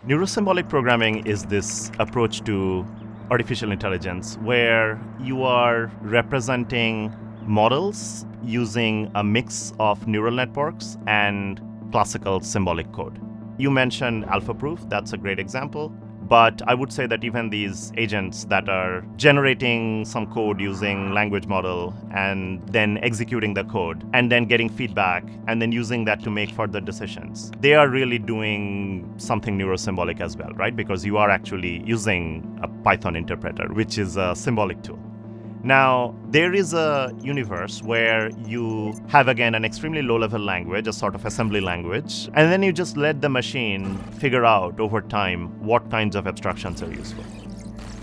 Neuro-symbolic programming is this approach to artificial intelligence where you are representing models using a mix of neural networks and classical symbolic code. You mentioned AlphaProof, that's a great example. But I would say that even these agents that are generating some code using language model and then executing the code and then getting feedback and then using that to make further decisions, they are really doing something neurosymbolic as well, right? Because you are actually using a Python interpreter, which is a symbolic tool. Now, there is a universe where you have, again, an extremely low-level language, a sort of assembly language, and then you just let the machine figure out over time what kinds of abstractions are useful.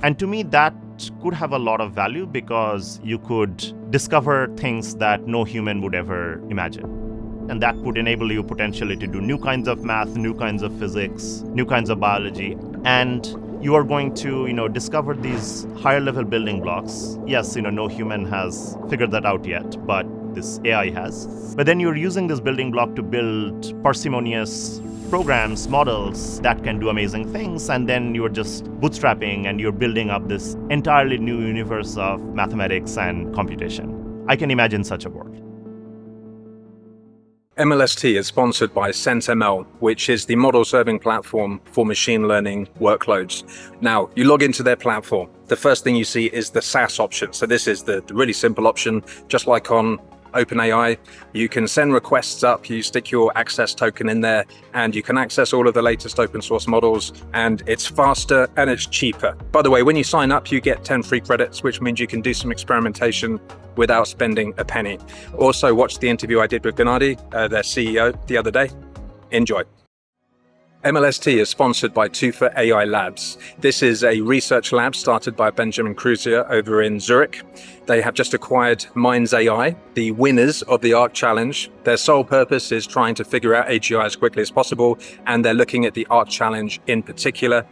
And to me, that could have a lot of value because you could discover things that no human would ever imagine. And that would enable you potentially to do new kinds of math, new kinds of physics, new kinds of biology. And you are going to, discover these higher level building blocks. Yes, no human has figured that out yet, but this AI has. But then you're using this building block to build parsimonious programs, models that can do amazing things. And then you're just bootstrapping and you're building up this entirely new universe of mathematics and computation. I can imagine such a world. MLST is sponsored by CentML, which is the model-serving platform for machine learning workloads. Now, you log into their platform. The first thing you see is the SaaS option. So this is the really simple option, just like on OpenAI. You can send requests up, you stick your access token in there, and you can access all of the latest open source models, and it's faster and it's cheaper. By the way, when you sign up, you get 10 free credits, which means you can do some experimentation without spending a penny. Also, watch the interview I did with Gennady, their CEO, the other day. Enjoy. MLST is sponsored by Tufa AI Labs. This is a research lab started by Benjamin Cruzier over in Zurich. They have just acquired Minds AI, the winners of the ARC Challenge. Their sole purpose is trying to figure out AGI as quickly as possible, and they're looking at the ARC Challenge in particular.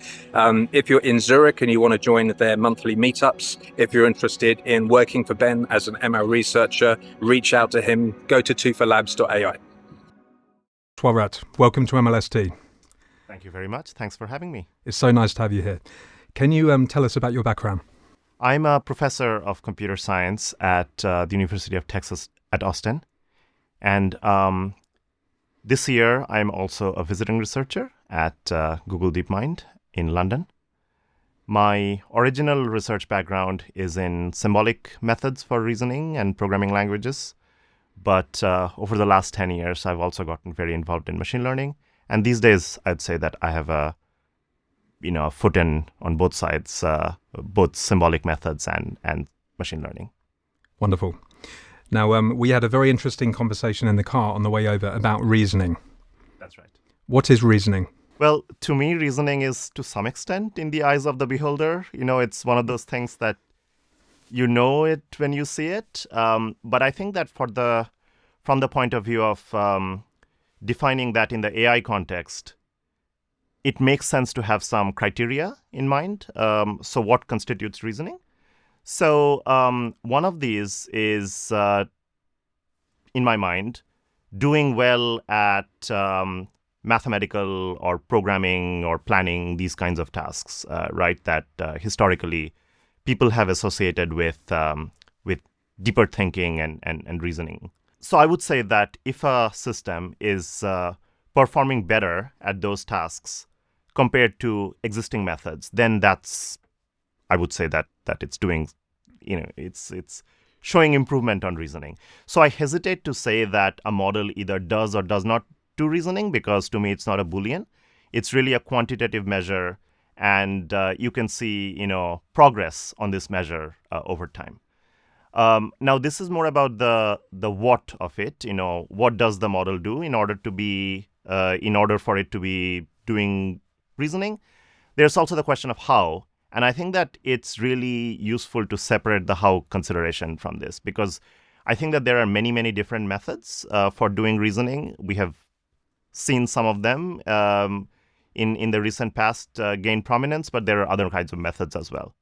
If you're in Zurich and you want to join their monthly meetups, if you're interested in working for Ben as an ML researcher, reach out to him. Go to tufalabs.ai. Swarat, welcome to MLST. Thank you very much. Thanks for having me. It's so nice to have you here. Can you tell us about your background? I'm a professor of computer science at the University of Texas at Austin. And this year, I'm also a visiting researcher at Google DeepMind in London. My original research background is in symbolic methods for reasoning and programming languages. But over the last 10 years, I've also gotten very involved in machine learning. And these days, I'd say that I have a foot in on both sides, both symbolic methods and machine learning. Wonderful. Now, we had a very interesting conversation in the car on the way over about reasoning. That's right. What is reasoning? Well, to me, reasoning is to some extent in the eyes of the beholder. It's one of those things that you know it when you see it. But I think that from the point of view of defining that in the AI context, it makes sense to have some criteria in mind. So what constitutes reasoning? So one of these is, in my mind, doing well at mathematical or programming or planning, these kinds of tasks, right, that historically people have associated with deeper thinking and reasoning. So I would say that if a system is performing better at those tasks compared to existing methods, then I would say that it's doing, it's showing improvement on reasoning. So I hesitate to say that a model either does or does not do reasoning, because to me it's not a Boolean. It's really a quantitative measure, and you can see, progress on this measure over time. Now, this is more about the what of it. What does the model do in order for it to be doing reasoning? There's also the question of how, and I think that it's really useful to separate the how consideration from this, because I think that there are many, many different methods for doing reasoning. We have seen some of them in the recent past gain prominence, but there are other kinds of methods as well.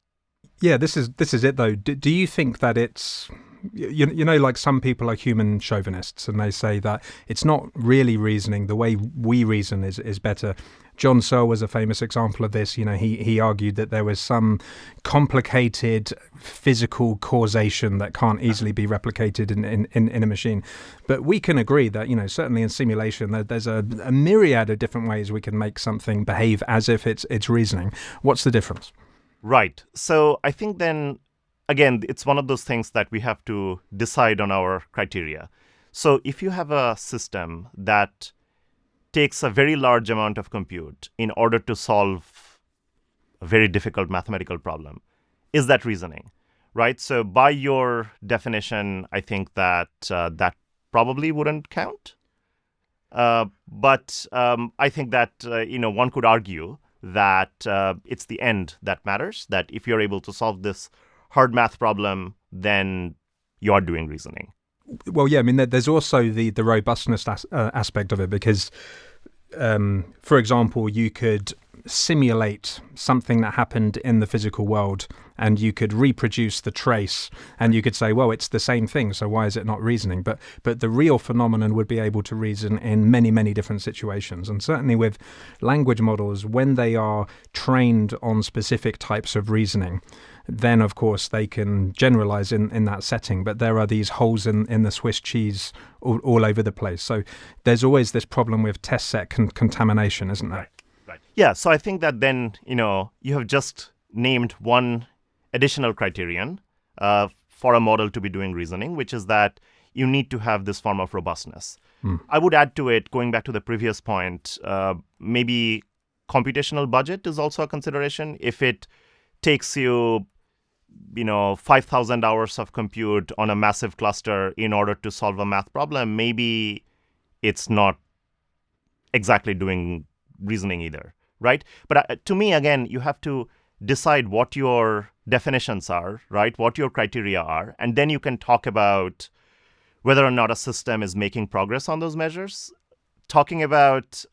Yeah, this is it though. Do you think that it's You know, like some people are human chauvinists and they say that it's not really reasoning. The way we reason is better. John Searle was a famous example of this. You know, he argued that there was some complicated physical causation that can't easily be replicated in a machine. But we can agree that, you know, certainly in simulation, there's a myriad of different ways we can make something behave as if it's reasoning. What's the difference? Right. So I think then, again, it's one of those things that we have to decide on our criteria. So if you have a system that takes a very large amount of compute in order to solve a very difficult mathematical problem, is that reasoning, right? So by your definition, I think that that probably wouldn't count. But I think that, one could argue that it's the end that matters, that if you're able to solve this hard math problem, then you are doing reasoning. Well, yeah, I mean, there's also the robustness aspect of it because, for example, you could simulate something that happened in the physical world and you could reproduce the trace and you could say, well, it's the same thing, so why is it not reasoning? But the real phenomenon would be able to reason in many, many different situations. And certainly with language models, when they are trained on specific types of reasoning, then, of course, they can generalize in that setting. But there are these holes in the Swiss cheese all over the place. So there's always this problem with test set contamination, isn't there? Right. Yeah, so I think that then, you have just named one additional criterion for a model to be doing reasoning, which is that you need to have this form of robustness. I would add to it, going back to the previous point, maybe computational budget is also a consideration. If it takes you 5,000 hours of compute on a massive cluster in order to solve a math problem, maybe it's not exactly doing reasoning either, right? But to me, again, you have to decide what your definitions are, right? What your criteria are, and then you can talk about whether or not a system is making progress on those measures. Talking about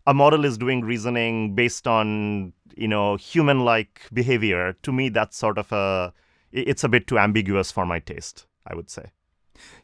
a model is doing reasoning based on, human-like behavior, to me, that's sort of it's a bit too ambiguous for my taste, I would say.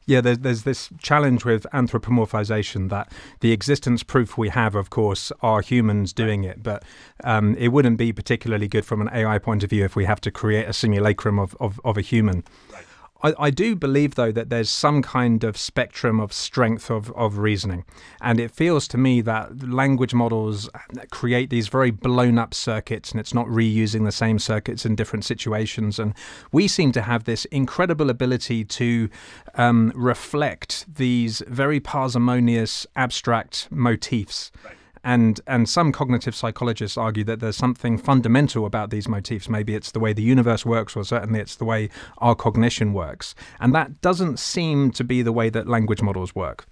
Yeah, there's this challenge with anthropomorphization that the existence proof we have, of course, are humans doing it. But it wouldn't be particularly good from an AI point of view if we have to create a simulacrum of a human. Right. I do believe, though, that there's some kind of spectrum of strength of reasoning. And it feels to me that language models create these very blown up circuits, and it's not reusing the same circuits in different situations. And we seem to have this incredible ability to reflect these very parsimonious abstract motifs. Right. And some cognitive psychologists argue that there's something fundamental about these motifs. Maybe it's the way the universe works, or certainly it's the way our cognition works. And that doesn't seem to be the way that language models work.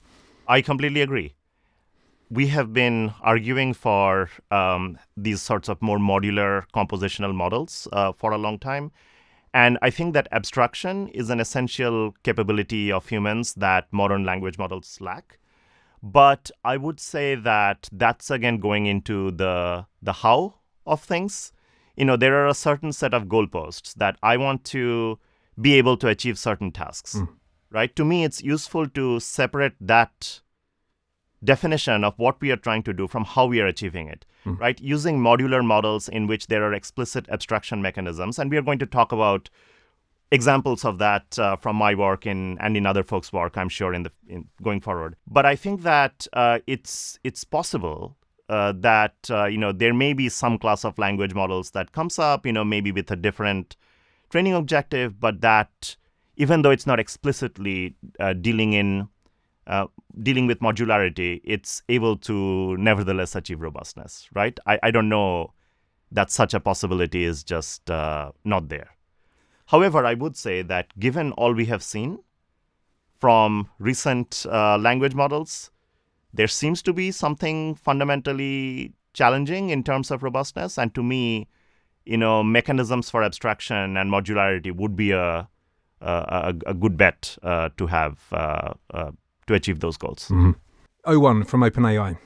I completely agree. We have been arguing for these sorts of more modular compositional models for a long time. And I think that abstraction is an essential capability of humans that modern language models lack. But I would say that that's, again, going into the how of things. There are a certain set of goalposts that I want to be able to achieve certain tasks, right? To me, it's useful to separate that definition of what we are trying to do from how we are achieving it, right? Using modular models in which there are explicit abstraction mechanisms. And we are going to talk about examples of that from my work and in other folks' work, I'm sure, in going forward. But I think that it's possible that there may be some class of language models that comes up, maybe with a different training objective, but that even though it's not explicitly dealing with modularity, it's able to nevertheless achieve robustness, right? I don't know that such a possibility is just not there. However, I would say that given all we have seen from recent language models, there seems to be something fundamentally challenging in terms of robustness. And to me, mechanisms for abstraction and modularity would be a good bet to have to achieve those goals. Mm-hmm. O1 from OpenAI.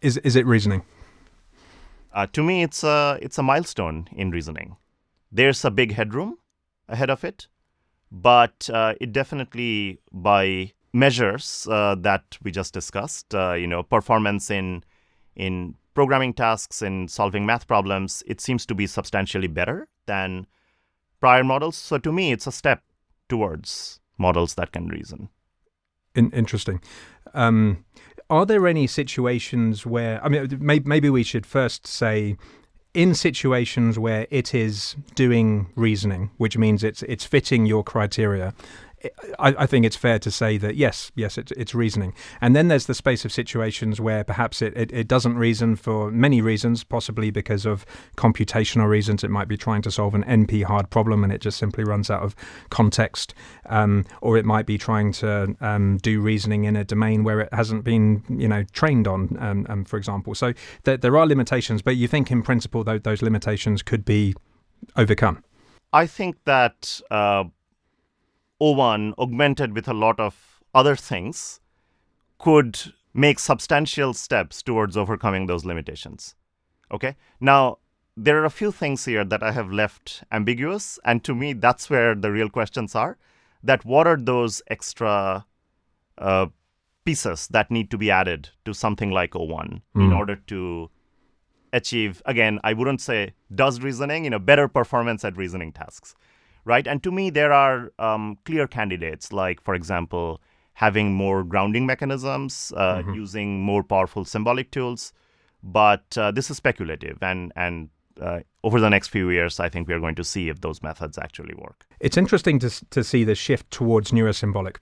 Is it reasoning? To me, it's a milestone in reasoning. There's a big headroom ahead of it, but it definitely, by measures that we just discussed, performance in programming tasks, in solving math problems, it seems to be substantially better than prior models. So to me, it's a step towards models that can reason. Interesting. Are there any situations where, I mean, maybe we should first say, in situations where it is doing reasoning, which means it's fitting your criteria, I think it's fair to say that yes, it's reasoning. And then there's the space of situations where perhaps it doesn't reason for many reasons, possibly because of computational reasons. It might be trying to solve an NP hard problem and it just simply runs out of context. Or it might be trying to do reasoning in a domain where it hasn't been, trained on, for example. So there are limitations, but you think in principle those limitations could be overcome? I think that O1 augmented with a lot of other things could make substantial steps towards overcoming those limitations. Okay? Now, there are a few things here that I have left ambiguous, and to me, that's where the real questions are. That what are those extra pieces that need to be added to something like O1 in order to achieve, again, I wouldn't say does reasoning, better performance at reasoning tasks. Right? And to me, there are clear candidates, like, for example, having more grounding mechanisms, using more powerful symbolic tools. But this is speculative. And over the next few years, I think we are going to see if those methods actually work. It's interesting to see the shift towards neurosymbolic.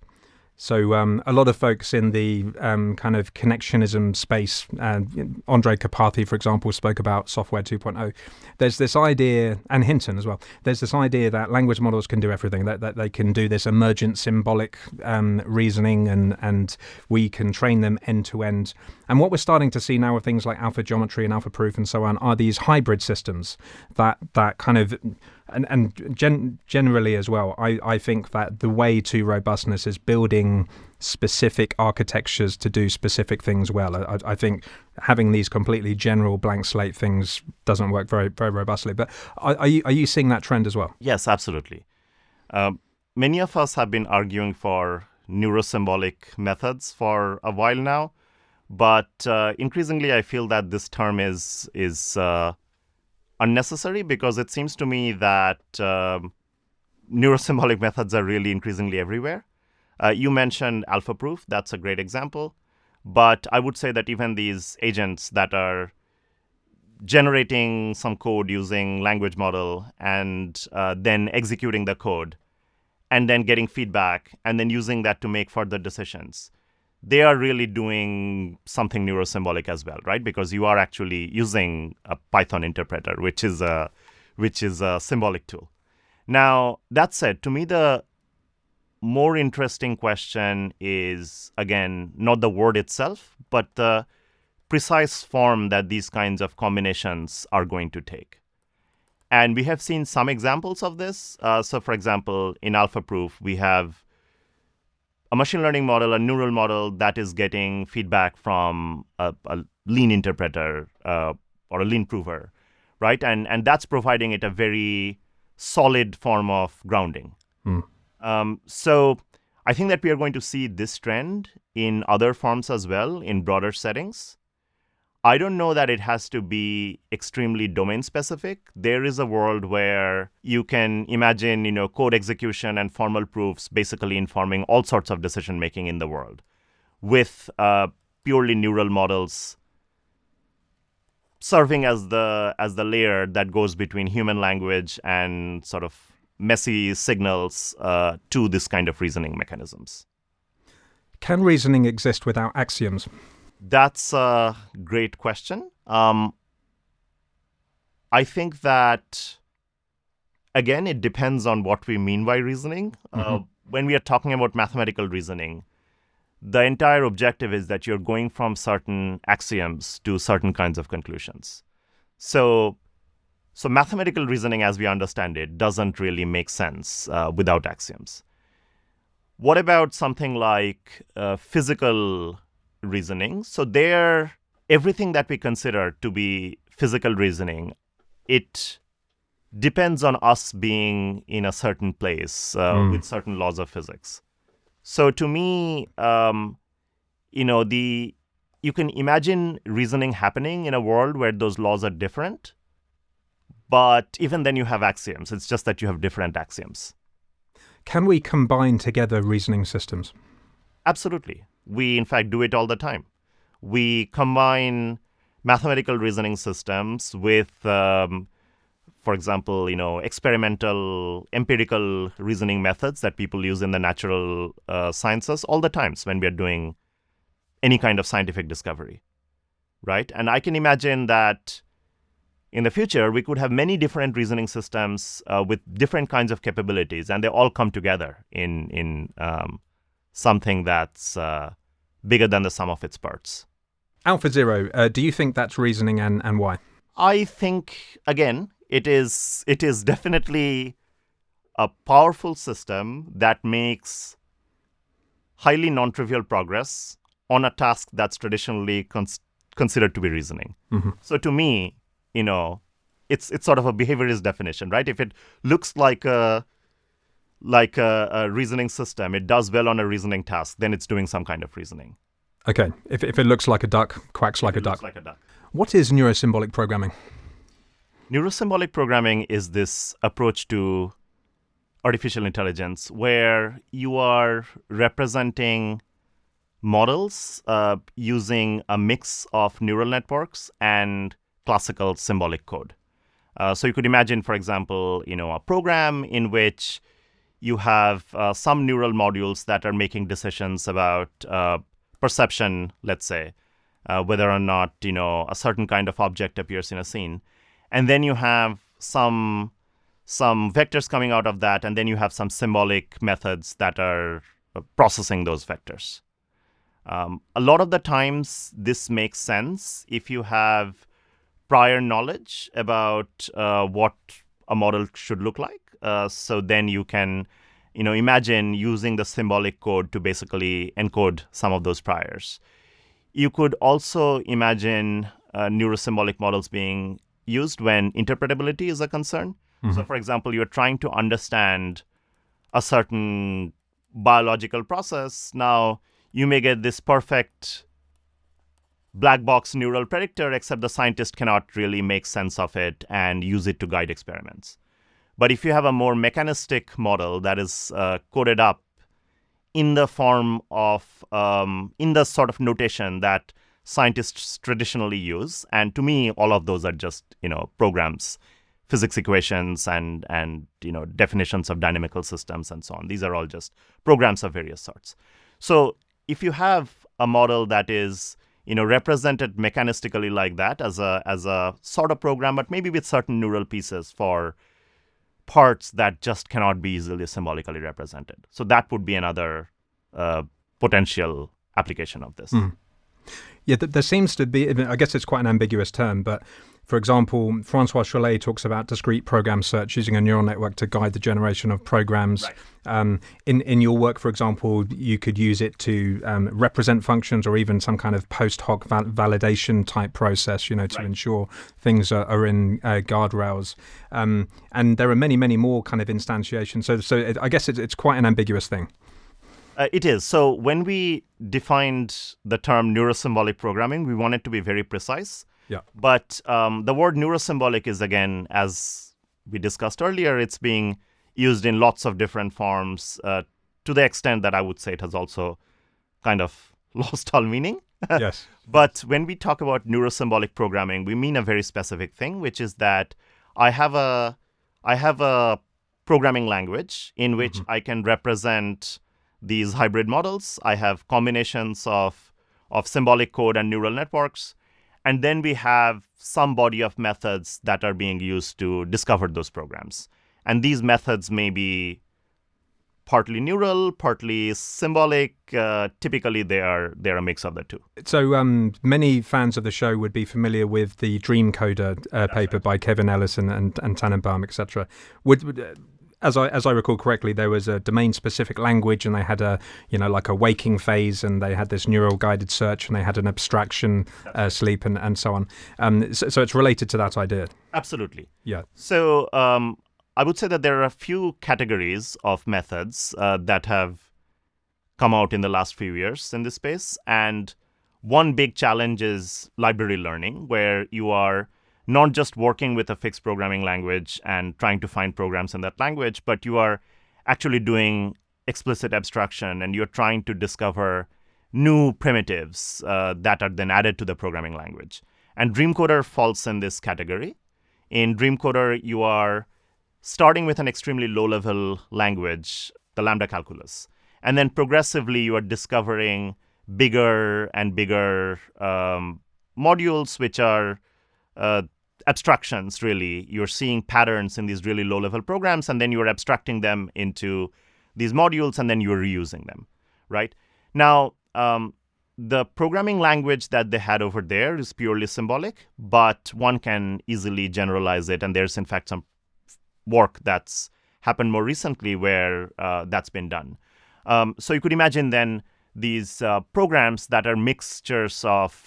So a lot of folks in the kind of connectionism space, Andrej Karpathy, for example, spoke about software 2.0. There's this idea, and Hinton as well, there's this idea that language models can do everything, that they can do this emergent symbolic reasoning, and we can train them end to end. And what we're starting to see now with things like alpha geometry and alpha proof and so on are these hybrid systems that kind of, generally as well, I think that the way to robustness is building specific architectures to do specific things well. I think having these completely general blank slate things doesn't work very, very robustly. But are you seeing that trend as well? Yes, absolutely. Many of us have been arguing for neurosymbolic methods for a while now, but increasingly I feel that this term is unnecessary, because it seems to me that neurosymbolic methods are really increasingly everywhere. You mentioned alpha proof. That's a great example. But I would say that even these agents that are generating some code using language model and then executing the code and then getting feedback and then using that to make further decisions, they are really doing something neurosymbolic as well, right? Because you are actually using a Python interpreter, which is a symbolic tool. Now, that said, to me, the more interesting question is, again, not the word itself, but the precise form that these kinds of combinations are going to take. And we have seen some examples of this. So, for example, in alpha proof, we have a machine learning model, a neural model that is getting feedback from a lean interpreter or a lean prover, right? And that's providing it a very solid form of grounding. So I think that we are going to see this trend in other forms as well, in broader settings. I don't know that it has to be extremely domain specific. There is a world where you can imagine, code execution and formal proofs basically informing all sorts of decision making in the world, with purely neural models serving as the layer that goes between human language and sort of messy signals to this kind of reasoning mechanisms. Can reasoning exist without axioms? That's a great question. I think that, again, it depends on what we mean by reasoning. When we are talking about mathematical reasoning, the entire objective is that you're going from certain axioms to certain kinds of conclusions. So mathematical reasoning, as we understand it, doesn't really make sense without axioms. What about something like physical reasoning? So everything that we consider to be physical reasoning, it depends on us being in a certain place with certain laws of physics. So to me, you can imagine reasoning happening in a world where those laws are different, but even then you have axioms. It's just that you have different axioms. Can we combine together reasoning systems? Absolutely. We, in fact, do it all the time. We combine mathematical reasoning systems with, for example, experimental, empirical reasoning methods that people use in the natural sciences all the times when we are doing any kind of scientific discovery, right? And I can imagine that in the future, we could have many different reasoning systems with different kinds of capabilities, and they all come together in something that's bigger than the sum of its parts. AlphaZero, do you think that's reasoning, and why? I think, again, it is definitely a powerful system that makes highly non-trivial progress on a task that's traditionally considered to be reasoning. So to me, it's sort of a behaviorist definition, right? If it looks like a reasoning system, it does well on a reasoning task, then it's doing some kind of reasoning. Okay. If it looks like a duck, quacks like a duck. Looks like a duck. What is neurosymbolic programming? Neurosymbolic programming is this approach to artificial intelligence where you are representing models using a mix of neural networks and classical symbolic code. So you could imagine, for example, a program in which you have some neural modules that are making decisions about perception, let's say, whether or not a certain kind of object appears in a scene, and then you have some vectors coming out of that, and then you have some symbolic methods that are processing those vectors. A lot of the times, this makes sense if you have prior knowledge about what a model should look like. So then you can, imagine using the symbolic code to basically encode some of those priors. You could also imagine neurosymbolic models being used when interpretability is a concern. So, for example, you're trying to understand a certain biological process. Now, you may get this perfect black box neural predictor, except the scientist cannot really make sense of it and use it to guide experiments. But if you have a more mechanistic model that is coded up in the form of, in the sort of notation that scientists traditionally use, and to me, all of those are just, programs, physics equations, and definitions of dynamical systems and so on. These are all just programs of various sorts. So if you have a model that is represented mechanistically like that as a sort of program, but maybe with certain neural pieces for parts that just cannot be easily symbolically represented. So that would be another potential application of this. Yeah, there seems to be, I guess it's quite an ambiguous term, but for example, Francois Chollet talks about discrete program search using a neural network to guide the generation of programs. Right. In your work, for example, you could use it to represent functions or even some kind of post hoc validation type process, to right. ensure things are in guardrails. And there are many, many more kind of instantiations. So I guess it's quite an ambiguous thing. It is. So when we defined the term neurosymbolic programming, we wanted to be very precise. Yeah. But the word neurosymbolic is, again, as we discussed earlier, it's being used in lots of different forms to the extent that I would say it has also kind of lost all meaning. Yes. But when we talk about neurosymbolic programming, we mean a very specific thing, which is that I have a programming language in which I can represent these hybrid models. I have combinations of symbolic code and neural networks. And then we have some body of methods that are being used to discover those programs. And these methods may be partly neural, partly symbolic. Typically, they are a mix of the two. So many fans of the show would be familiar with the Dream Coder paper by Kevin Ellison and Tannenbaum, etc. as I recall correctly, there was a domain-specific language, and they had a like a waking phase, and they had this neural guided search, and they had an abstraction sleep, and so on. So it's related to that idea. Absolutely. Yeah. So I would say that there are a few categories of methods that have come out in the last few years in this space, and one big challenge is library learning, where you are not just working with a fixed programming language and trying to find programs in that language, but you are actually doing explicit abstraction, and you're trying to discover new primitives that are then added to the programming language. And Dreamcoder falls in this category. In Dreamcoder, you are starting with an extremely low-level language, the lambda calculus. And then progressively, you are discovering bigger and bigger modules, which are abstractions, really. You're seeing patterns in these really low-level programs, and then you're abstracting them into these modules, and then you're reusing them, right? Now, the programming language that they had over there is purely symbolic, but one can easily generalize it, and there's, in fact, some work that's happened more recently where that's been done. So you could imagine then these programs that are mixtures of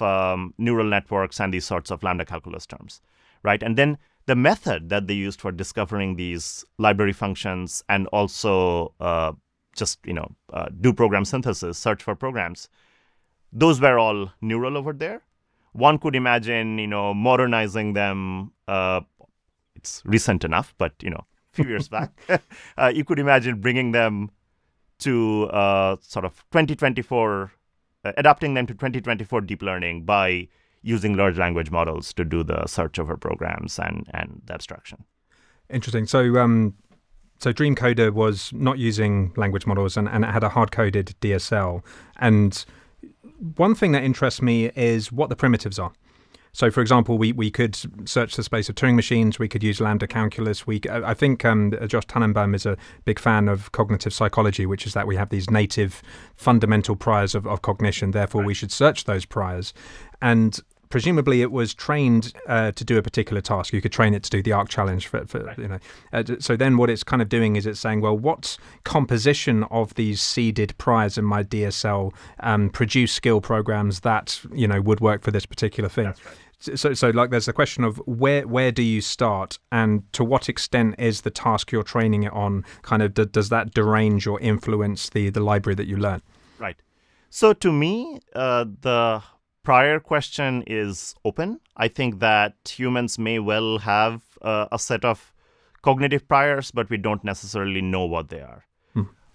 neural networks and these sorts of lambda calculus terms, right? And then the method that they used for discovering these library functions and also do program synthesis, search for programs, those were all neural over there. One could imagine, modernizing them. It's recent enough, but, a few years back. You could imagine bringing them to sort of 2024, adapting them to 2024 deep learning by using large language models to do the search over programs and the abstraction. Interesting. So Dreamcoder was not using language models, and it had a hard-coded DSL. And one thing that interests me is what the primitives are. So, for example, we could search the space of Turing machines. We could use lambda calculus. I think Josh Tannenbaum is a big fan of cognitive psychology, which is that we have these native fundamental priors of cognition. Therefore, we should search those priors. And presumably, it was trained to do a particular task. You could train it to do the ARC challenge So then, what it's kind of doing is it's saying, well, what composition of these seeded priors in my DSL produce skill programs that would work for this particular thing. That's right. So like there's the question of where do you start, and to what extent is the task you're training it on kind of does that derange or influence the library that you learn? Right. So to me, the prior question is open. I think that humans may well have a set of cognitive priors, but we don't necessarily know what they are.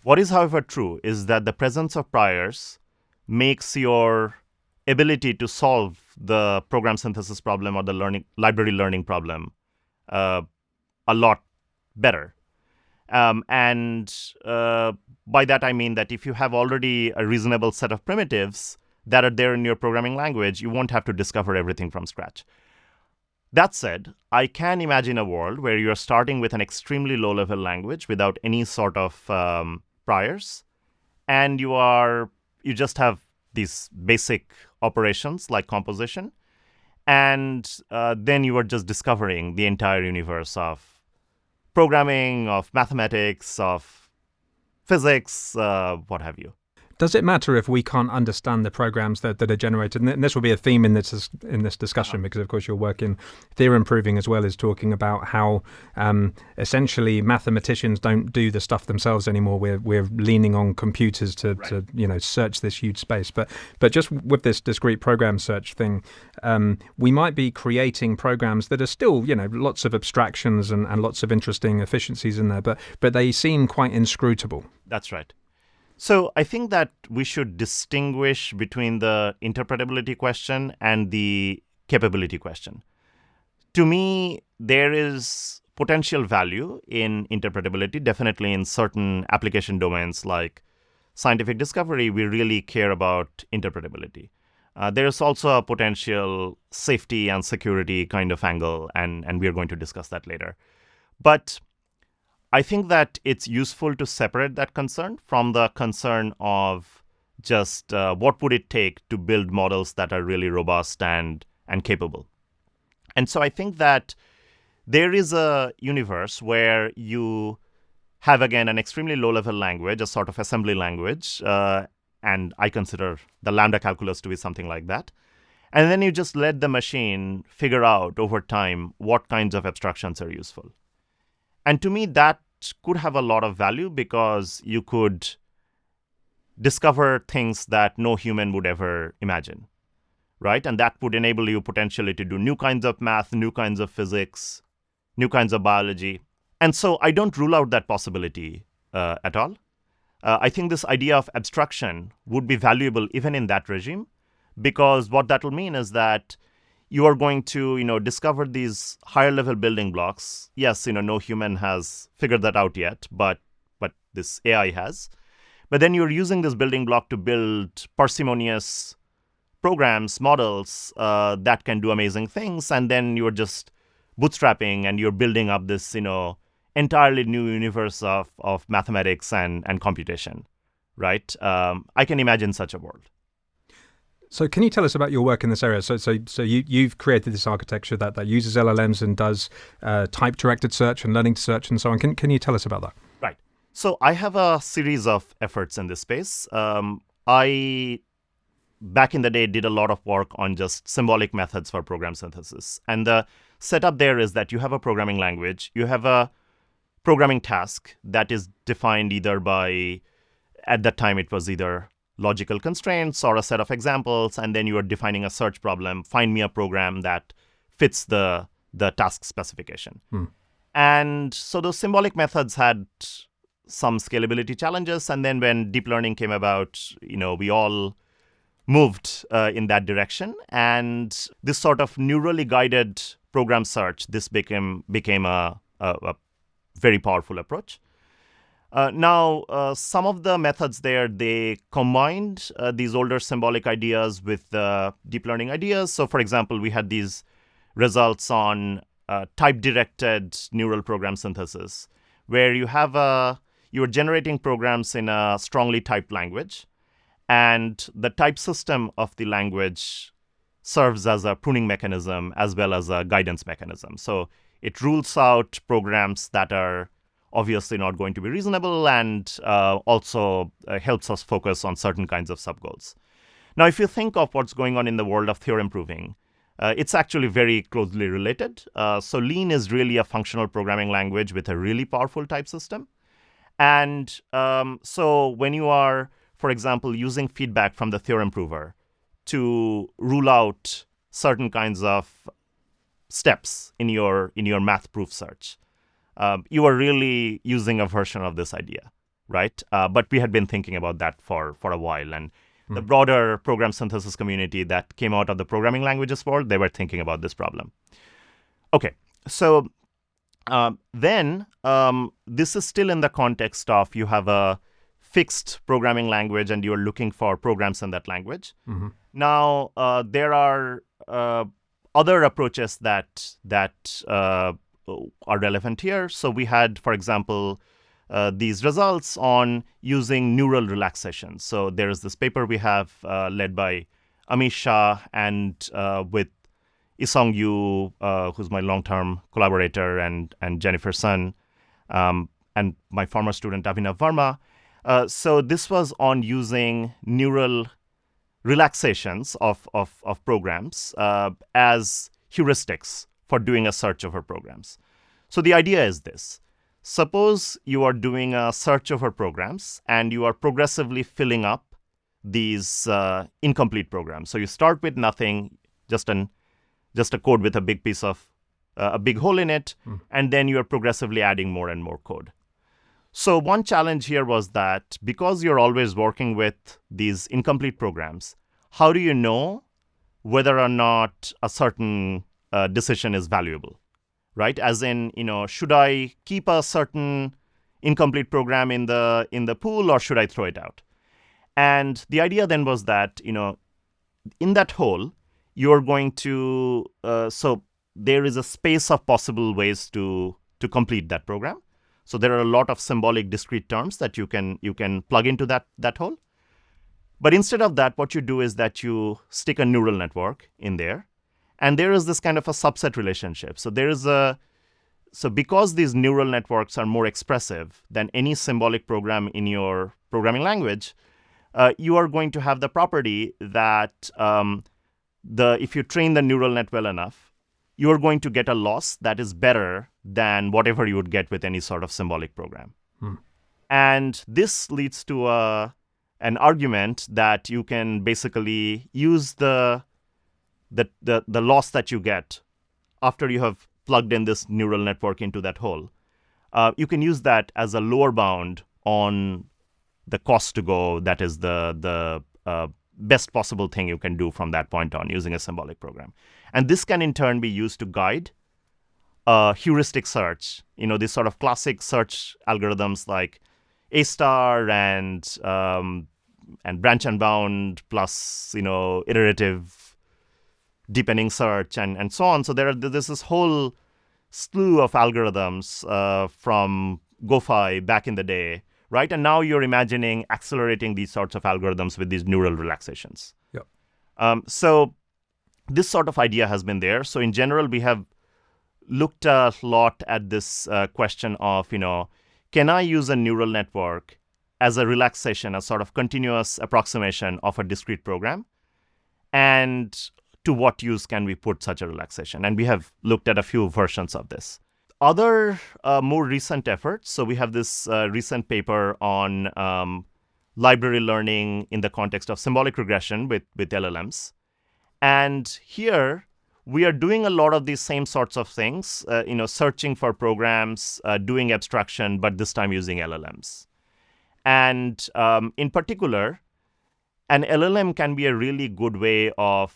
What is, however, true is that the presence of priors makes your ability to solve the program synthesis problem or the library learning problem a lot better. And by that, I mean that if you have already a reasonable set of primitives that are there in your programming language, you won't have to discover everything from scratch. That said, I can imagine a world where you're starting with an extremely low-level language without any sort of priors, and you just have these basic operations like composition, and then you are just discovering the entire universe of programming, of mathematics, of physics, what have you. Does it matter if we can't understand the programs that are generated? And this will be a theme in this discussion, because, of course, your work in Theorem-Proving as well is talking about how essentially mathematicians don't do the stuff themselves anymore. We're leaning on computers to search this huge space. But just with this discrete program search thing, we might be creating programs that are still lots of abstractions and lots of interesting efficiencies in there, but they seem quite inscrutable. That's right. So I think that we should distinguish between the interpretability question and the capability question. To me, there is potential value in interpretability, definitely in certain application domains like scientific discovery. We really care about interpretability. There is also a potential safety and security kind of angle, and we are going to discuss that later. But I think that it's useful to separate that concern from the concern of just what would it take to build models that are really robust and capable. And so I think that there is a universe where you have, again, an extremely low-level language, a sort of assembly language, and I consider the lambda calculus to be something like that. And then you just let the machine figure out over time what kinds of abstractions are useful. And to me, that could have a lot of value because you could discover things that no human would ever imagine, right? And that would enable you potentially to do new kinds of math, new kinds of physics, new kinds of biology. And so I don't rule out that possibility at all. I think this idea of abstraction would be valuable even in that regime, because what that will mean is that you are going to, discover these higher level building blocks. Yes, no human has figured that out yet, but this AI has. But then you're using this building block to build parsimonious programs, models that can do amazing things. And then you're just bootstrapping and you're building up this, entirely new universe of mathematics and computation, right? I can imagine such a world. So can you tell us about your work in this area? So you've created this architecture that uses LLMs and does type-directed search and learning to search and so on. Can you tell us about that? Right. So I have a series of efforts in this space. I, back in the day, did a lot of work on just symbolic methods for program synthesis. And the setup there is that you have a programming language, you have a programming task that is defined either by, at that time, it was either logical constraints or a set of examples, and then you are defining a search problem. Find me a program that fits the task specification. And so those symbolic methods had some scalability challenges. And then when deep learning came about, we all moved in that direction. And this sort of neurally guided program search, this became a very powerful approach. Now, some of the methods there, they combined these older symbolic ideas with deep learning ideas. So, for example, we had these results on type-directed neural program synthesis, where you are generating programs in a strongly typed language, and the type system of the language serves as a pruning mechanism as well as a guidance mechanism. So it rules out programs that are obviously not going to be reasonable, and also helps us focus on certain kinds of subgoals. Now, if you think of what's going on in the world of theorem-proving, it's actually very closely related. So Lean is really a functional programming language with a really powerful type system. And so when you are, for example, using feedback from the theorem prover to rule out certain kinds of steps in your math proof search, you are really using a version of this idea, right? But we had been thinking about that for a while. And the broader program synthesis community that came out of the programming languages world, they were thinking about this problem. Okay, so then this is still in the context of you have a fixed programming language and you're looking for programs in that language. Now, there are other approaches that are relevant here. So we had, for example, these results on using neural relaxation. So there is this paper we have led by Amish Shah and with Isong Yu, who's my long-term collaborator, and Jennifer Sun, and my former student Avinav Verma. So this was on using neural relaxations of programs as heuristics for doing a search over programs. So the idea is this. Suppose you are doing a search over programs and you are progressively filling up these incomplete programs. So you start with nothing, just a code with a big piece of a big hole in it, and then you are progressively adding more and more code. So one challenge here was that because you're always working with these incomplete programs, how do you know whether or not a certain decision is valuable, right? As in, should I keep a certain incomplete program in the pool or should I throw it out? And the idea then was that, in that hole, you're going to, so there is a space of possible ways to complete that program. So there are a lot of symbolic discrete terms that you can plug into that hole. But instead of that, what you do is that you stick a neural network in there. And there is this kind of a subset relationship. So there is so because these neural networks are more expressive than any symbolic program in your programming language, you are going to have the property that if you train the neural net well enough, you are going to get a loss that is better than whatever you would get with any sort of symbolic program. And this leads to an argument that you can basically use the loss that you get after you have plugged in this neural network into that hole. You can use that as a lower bound on the cost to go. That is the best possible thing you can do from that point on using a symbolic program. And this can in turn be used to guide heuristic search, these sort of classic search algorithms like A* and branch and bound plus, iterative deepening search and so on. So there's this whole slew of algorithms from GoFi back in the day, right? And now you're imagining accelerating these sorts of algorithms with these neural relaxations. Yep. So this sort of idea has been there. So in general, we have looked a lot at this question of, can I use a neural network as a relaxation, a sort of continuous approximation of a discrete program? And to what use can we put such a relaxation? And we have looked at a few versions of this. Other more recent efforts, so we have this recent paper on library learning in the context of symbolic regression with LLMs. And here, we are doing a lot of these same sorts of things, searching for programs, doing abstraction, but this time using LLMs. And in particular, an LLM can be a really good way of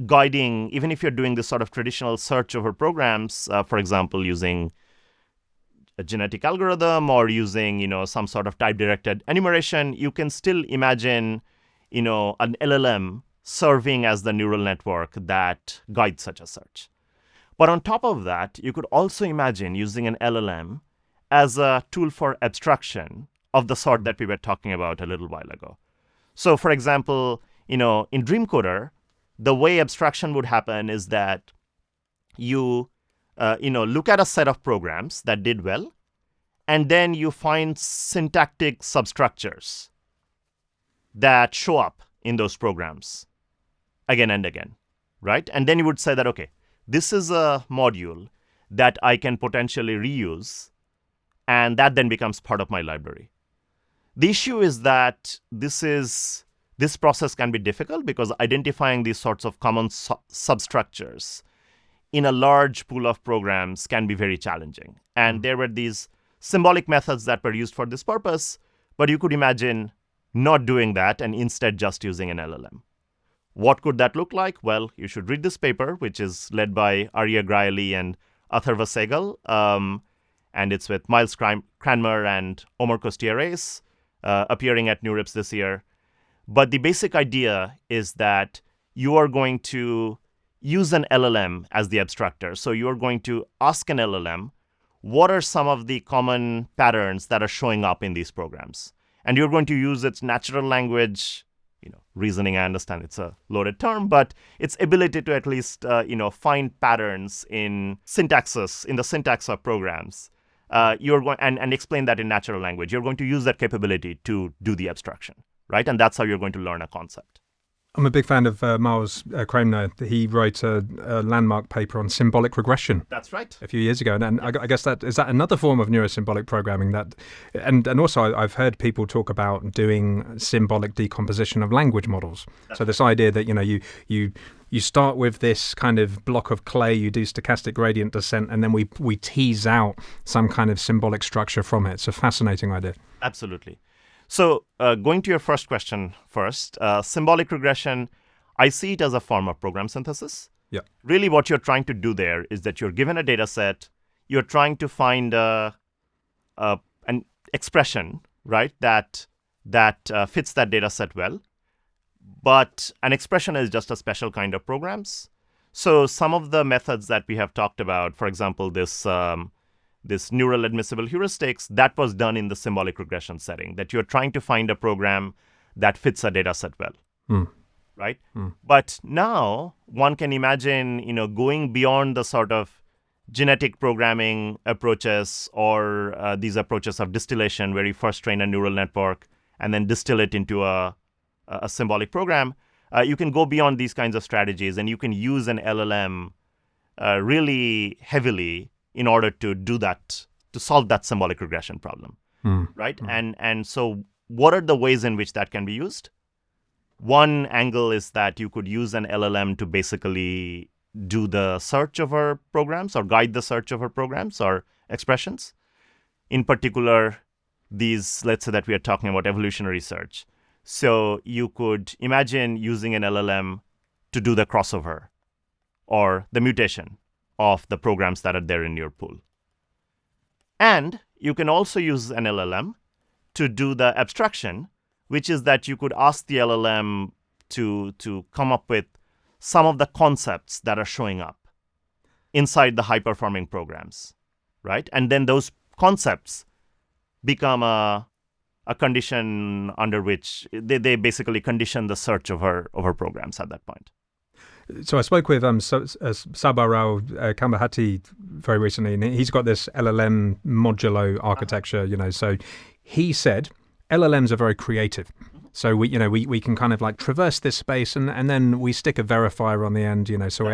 guiding, even if you're doing this sort of traditional search over programs, for example, using a genetic algorithm or using, some sort of type-directed enumeration, you can still imagine, an LLM serving as the neural network that guides such a search. But on top of that, you could also imagine using an LLM as a tool for abstraction of the sort that we were talking about a little while ago. So, for example, in Dreamcoder, the way abstraction would happen is that you, look at a set of programs that did well, and then you find syntactic substructures that show up in those programs again and again, right? And then you would say that, okay, this is a module that I can potentially reuse, and that then becomes part of my library. The issue is that this process can be difficult because identifying these sorts of common substructures in a large pool of programs can be very challenging. And there were these symbolic methods that were used for this purpose, but you could imagine not doing that and instead just using an LLM. What could that look like? Well, you should read this paper, which is led by Arya Graeli and Atharva Sehgal, and it's with Miles Cranmer and Omar Costieres, appearing at NeurIPS this year. But the basic idea is that you are going to use an LLM as the abstractor. So you are going to ask an LLM, what are some of the common patterns that are showing up in these programs? And you're going to use its natural language, reasoning. I understand it's a loaded term, but its ability to at least, find patterns in the syntax of programs. You're going and explain that in natural language. You're going to use that capability to do the abstraction, right? And that's how you're going to learn a concept. I'm a big fan of Miles Cranmer. He wrote a landmark paper on symbolic regression. That's right. A few years ago, and I guess that is another form of neurosymbolic programming. And also I've heard people talk about doing symbolic decomposition of language models. So this idea that you start with this kind of block of clay, you do stochastic gradient descent, and then we tease out some kind of symbolic structure from it. It's a fascinating idea. Absolutely. So going to your first question first, symbolic regression, I see it as a form of program synthesis. Yeah. Really what you're trying to do there is that you're given a data set, you're trying to find an expression, right, that fits that data set well. But an expression is just a special kind of programs. So some of the methods that we have talked about, for example, this neural admissible heuristics, that was done in the symbolic regression setting, that you're trying to find a program that fits a data set well, right? But now one can imagine, going beyond the sort of genetic programming approaches or these approaches of distillation, where you first train a neural network and then distill it into a symbolic program, you can go beyond these kinds of strategies, and you can use an LLM really heavily in order to do that, to solve that symbolic regression problem, right? And so what are the ways in which that can be used? One angle is that you could use an LLM to basically do the search over programs or guide the search over programs or expressions. In particular, these, let's say that we are talking about evolutionary search. So you could imagine using an LLM to do the crossover or the mutation of the programs that are there in your pool. And you can also use an LLM to do the abstraction, which is that you could ask the LLM to come up with some of the concepts that are showing up inside the high-performing programs, right? And then those concepts become a condition under which they basically condition the search over programs at that point. So I spoke with Sabarao Kambahati very recently, and he's got this LLM modulo architecture, so he said LLMs are very creative. So we can kind of like traverse this space and then we stick a verifier on the end, so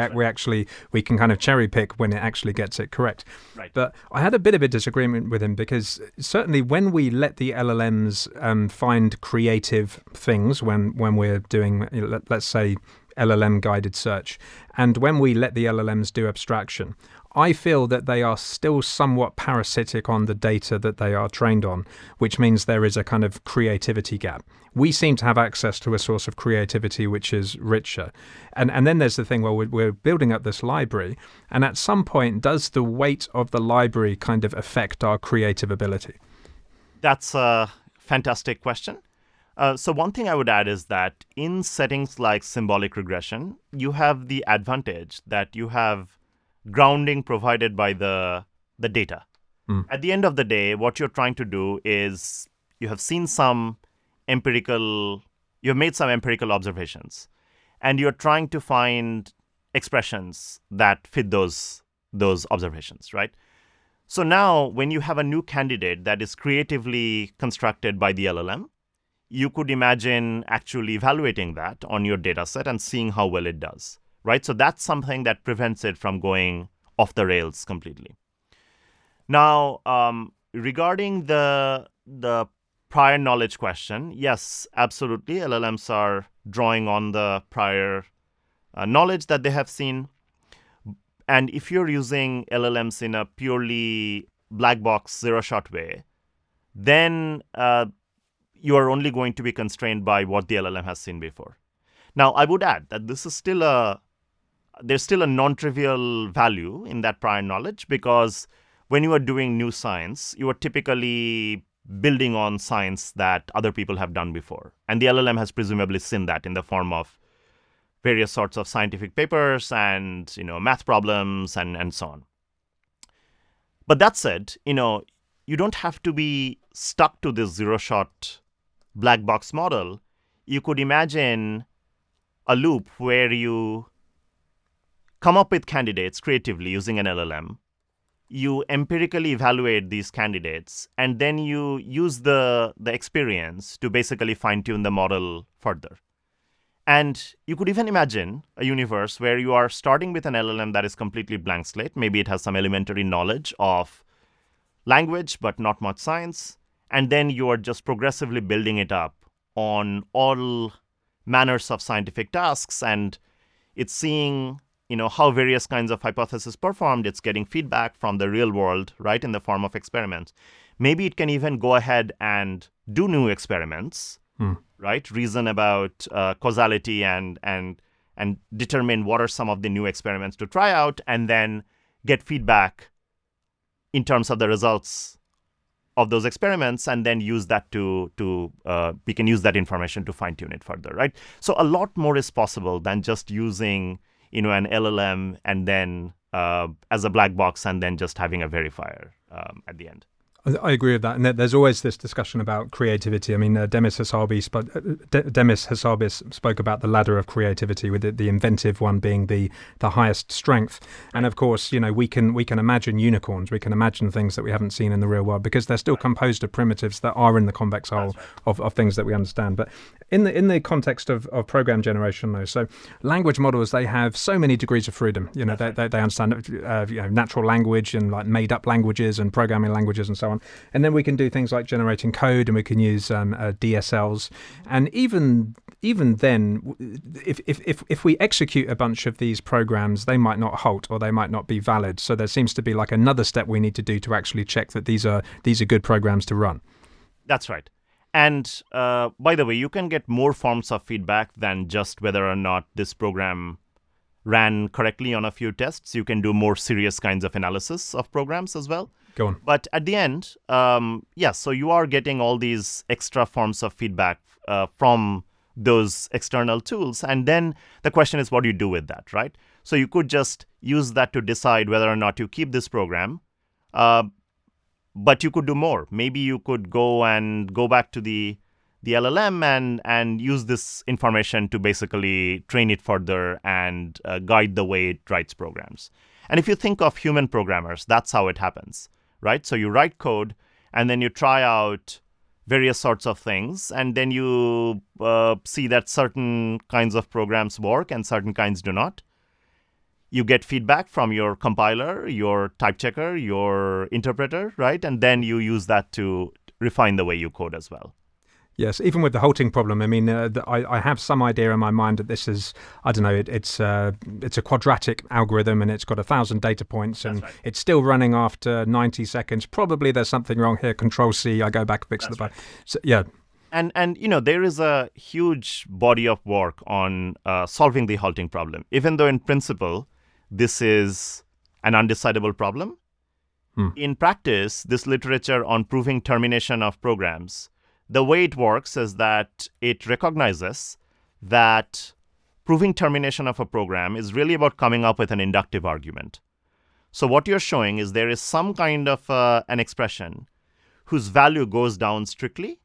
we can kind of cherry pick when it actually gets it correct. Right. But I had a bit of a disagreement with him, because certainly when we let the LLMs find creative things when we're doing, let's say, LLM-guided search, and when we let the LLMs do abstraction, I feel that they are still somewhat parasitic on the data that they are trained on, which means there is a kind of creativity gap. We seem to have access to a source of creativity which is richer. And then there's the thing where we're building up this library, and at some point, does the weight of the library kind of affect our creative ability? That's a fantastic question. So one thing I would add is that in settings like symbolic regression, you have the advantage that you have grounding provided by the data. At the end of the day, what you're trying to do is you have made some empirical observations, and you're trying to find expressions that fit those observations, right? So now when you have a new candidate that is creatively constructed by the LLM, you could imagine actually evaluating that on your data set and seeing how well it does, right? So that's something that prevents it from going off the rails completely. Now, regarding the prior knowledge question, yes, absolutely. LLMs are drawing on the prior knowledge that they have seen. And if you're using LLMs in a purely black box, zero-shot way, then you are only going to be constrained by what the LLM has seen before. Now, I would add that this is there's still a non-trivial value in that prior knowledge, because when you are doing new science, you are typically building on science that other people have done before. And the LLM has presumably seen that in the form of various sorts of scientific papers and math problems and so on. But that said, you don't have to be stuck to this zero-shot black box model. You could imagine a loop where you come up with candidates creatively using an LLM. You empirically evaluate these candidates, and then you use the experience to basically fine-tune the model further. And you could even imagine a universe where you are starting with an LLM that is completely blank slate. Maybe it has some elementary knowledge of language, but not much science. And then you are just progressively building it up on all manners of scientific tasks. And it's seeing, how various kinds of hypotheses performed. It's getting feedback from the real world, right, in the form of experiments. Maybe it can even go ahead and do new experiments, right? Reason about causality and determine what are some of the new experiments to try out, and then get feedback in terms of the results of those experiments, and then use that we can use that information to fine tune it further, right? So a lot more is possible than just using, an LLM and then as a black box and then just having a verifier at the end. I agree with that. And there's always this discussion about creativity. I mean, Demis Hassabis spoke about the ladder of creativity, with the inventive one being the highest strength. And of course, we can imagine unicorns. We can imagine things that we haven't seen in the real world because they're still composed of primitives that are in the convex hull of things that we understand. But in the context of program generation, though, so language models, they have so many degrees of freedom. They understand natural language and like made up languages and programming languages and so on. And then we can do things like generating code, and we can use DSLs. And even then, if we execute a bunch of these programs, they might not halt or they might not be valid. So there seems to be like another step we need to do to actually check that these are good programs to run. That's right. And by the way, you can get more forms of feedback than just whether or not this program ran correctly on a few tests. You can do more serious kinds of analysis of programs as well. Go on. But at the end, so you are getting all these extra forms of feedback from those external tools. And then the question is, what do you do with that, right? So you could just use that to decide whether or not you keep this program. But you could do more. Maybe you could go back to the LLM and use this information to basically train it further and guide the way it writes programs. And if you think of human programmers, that's how it happens, right? So you write code, and then you try out various sorts of things, and then you see that certain kinds of programs work and certain kinds do not. You get feedback from your compiler, your type checker, your interpreter, right? And then you use that to refine the way you code as well. Yes, even with the halting problem, I mean, I have some idea in my mind that this is, I don't know, it's a quadratic algorithm and it's got 1,000 data points and it's still running after 90 seconds. Probably there's something wrong here. Control-C, I go back, fix the bug. So, yeah. And there is a huge body of work on solving the halting problem. Even though in principle, this is an undecidable problem, in practice, this literature on proving termination of programs, the way it works is that it recognizes that proving termination of a program is really about coming up with an inductive argument. So what you're showing is there is some kind of an expression whose value goes down strictly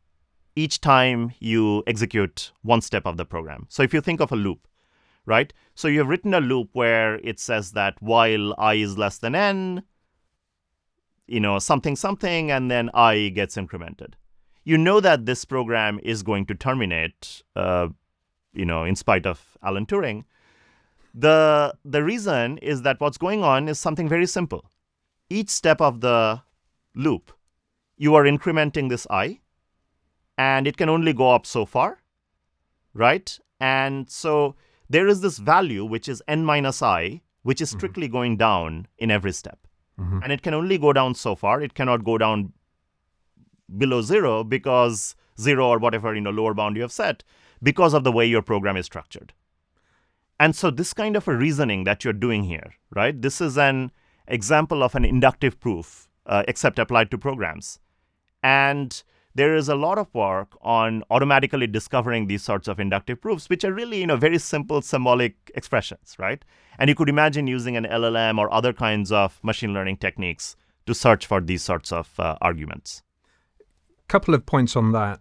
each time you execute one step of the program. So if you think of a loop, right? So you have written a loop where it says that while I is less than n, something, and then I gets incremented. You know that this program is going to terminate, in spite of Alan Turing. The reason is that what's going on is something very simple. Each step of the loop, you are incrementing this I, and it can only go up so far, right? And so there is this value, which is n minus I, which is strictly going down in every step. And it can only go down so far. It cannot go down below 0 because 0 or whatever lower bound you have set because of the way your program is structured. And so this kind of a reasoning that you're doing here, right? This is an example of an inductive proof, except applied to programs. And there is a lot of work on automatically discovering these sorts of inductive proofs, which are really very simple symbolic expressions, right? And you could imagine using an LLM or other kinds of machine learning techniques to search for these sorts of arguments. Couple of points on that.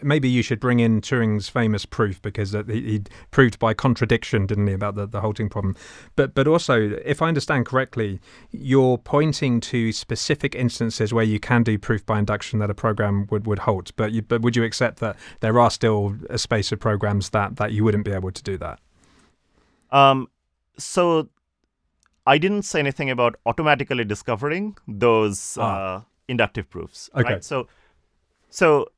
Maybe you should bring in Turing's famous proof, because he proved by contradiction, didn't he, about the halting problem. But also, if I understand correctly, you're pointing to specific instances where you can do proof by induction that a program would halt. But would you accept that there are still a space of programs that you wouldn't be able to do that? So I didn't say anything about automatically discovering those inductive proofs. Okay. Right? So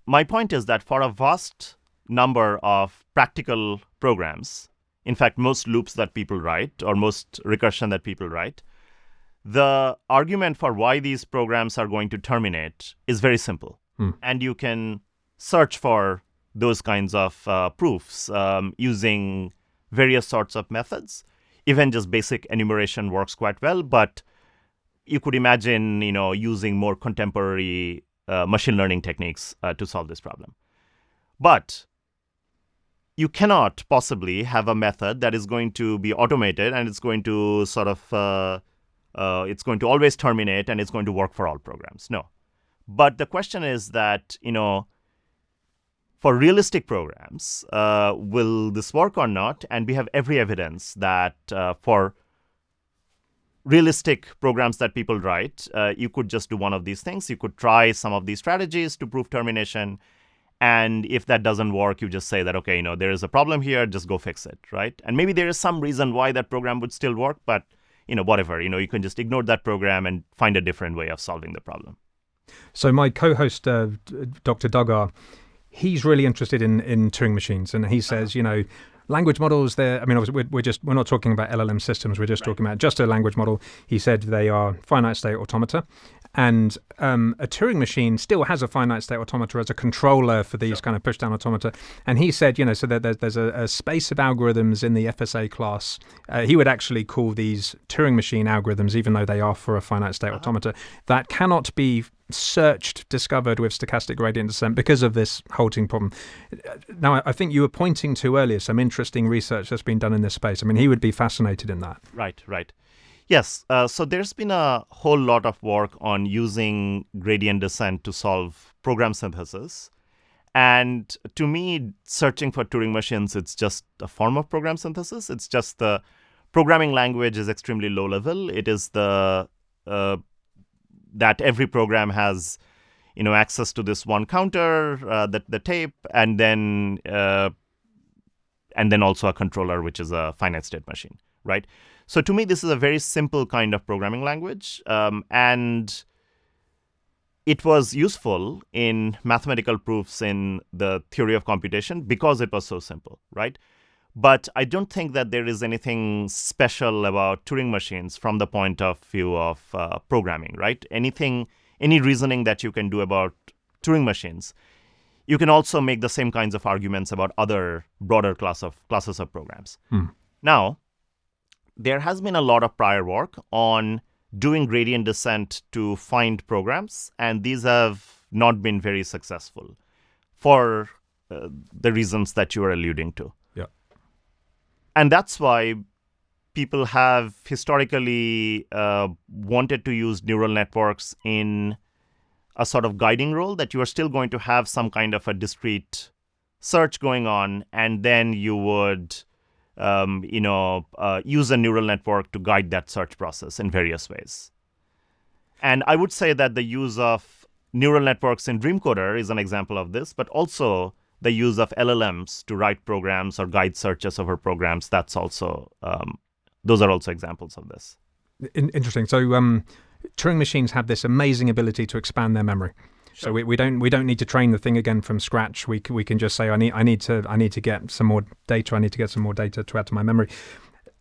my point is that for a vast number of practical programs, in fact, most loops that people write or most recursion that people write, the argument for why these programs are going to terminate is very simple. And you can search for those kinds of proofs using various sorts of methods. Even just basic enumeration works quite well, but you could imagine, using more contemporary machine learning techniques to solve this problem. But you cannot possibly have a method that is going to be automated and it's going to sort of it's going to always terminate and it's going to work for all programs. No. But the question is that, for realistic programs, will this work or not? And we have every evidence that for realistic programs that people write, you could just do one of these things. You could try some of these strategies to prove termination. And if that doesn't work, you just say that, okay, there is a problem here, just go fix it, right? And maybe there is some reason why that program would still work, but, whatever, you can just ignore that program and find a different way of solving the problem. So my co-host, Dr. Duggar, he's really interested in Turing machines, and he says, language models, obviously we're not talking about LLM systems, we're just talking about just a language model. He said they are finite state automata. And a Turing machine still has a finite state automata as a controller for these kind of push down automata. And he said, so that there's a space of algorithms in the FSA class. He would actually call these Turing machine algorithms, even though they are for a finite state automata, that cannot be searched, discovered with stochastic gradient descent because of this halting problem. Now, I think you were pointing to earlier some interesting research that's been done in this space. He would be fascinated in that. Right. Yes. So there's been a whole lot of work on using gradient descent to solve program synthesis. And to me, searching for Turing machines, it's just a form of program synthesis. It's just the programming language is extremely low level. It is that every program has, access to this one counter, the tape, and then also a controller, which is a finite state machine, right? So to me, this is a very simple kind of programming language, and it was useful in mathematical proofs in the theory of computation because it was so simple, right? But I don't think that there is anything special about Turing machines from the point of view of programming, right? Any reasoning that you can do about Turing machines, you can also make the same kinds of arguments about other broader classes of programs. Now, there has been a lot of prior work on doing gradient descent to find programs, and these have not been very successful for the reasons that you are alluding to. Yeah. And that's why people have historically wanted to use neural networks in a sort of guiding role, that you are still going to have some kind of a discrete search going on, and then you would use a neural network to guide that search process in various ways. And I would say that the use of neural networks in Dreamcoder is an example of this, but also the use of LLMs to write programs or guide searches over programs, that's also, those are also examples of this. Interesting. So Turing machines have this amazing ability to expand their memory. So we don't need to train the thing again from scratch. We can just say I need to get some more data. I need to get some more data to add to my memory.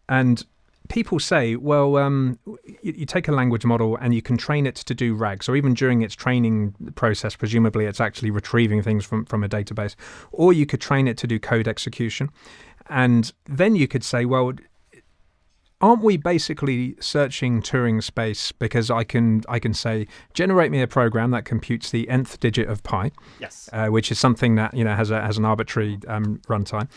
And people say, well, you take a language model and you can train it to do RAGs, or even during its training process, presumably it's actually retrieving things from a database. Or you could train it to do code execution, and then you could say, well, aren't we basically searching Turing space? Because I can say, generate me a program that computes the nth digit of pi, yes, which is something that has an arbitrary runtime,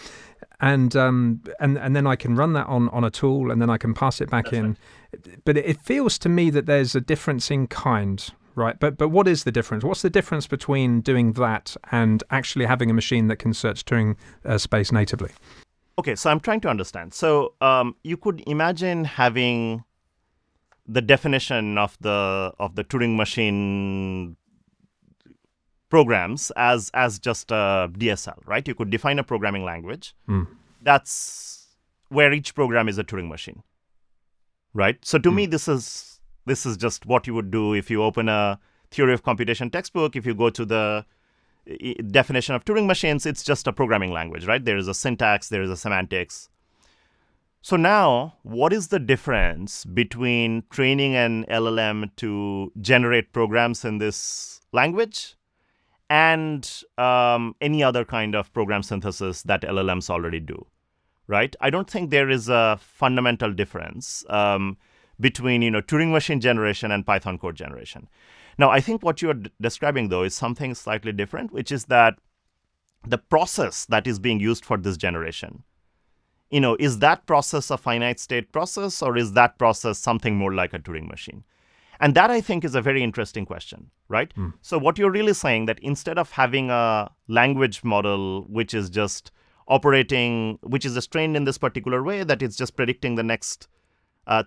and then I can run that on a tool, and then I can pass it back That's in. Right. But it feels to me that there's a difference in kind, right? But what is the difference? What's the difference between doing that and actually having a machine that can search Turing space natively? Okay, so I'm trying to understand. So you could imagine having the definition of the Turing machine programs as just a DSL, right? You could define a programming language. That's where each program is a Turing machine, right? So to me, this is just what you would do if you open a theory of computation textbook. If you go to the definition of Turing machines, it's just a programming language, right? There is a syntax, there is a semantics. So now, what is the difference between training an LLM to generate programs in this language and any other kind of program synthesis that LLMs already do, right? I don't think there is a fundamental difference between Turing machine generation and Python code generation. Now, I think what you're describing, though, is something slightly different, which is that the process that is being used for this generation is that process a finite state process, or is that process something more like a Turing machine? And that, I think, is a very interesting question, right? So what you're really saying that instead of having a language model which is just which is just trained in this particular way, that it's just predicting the next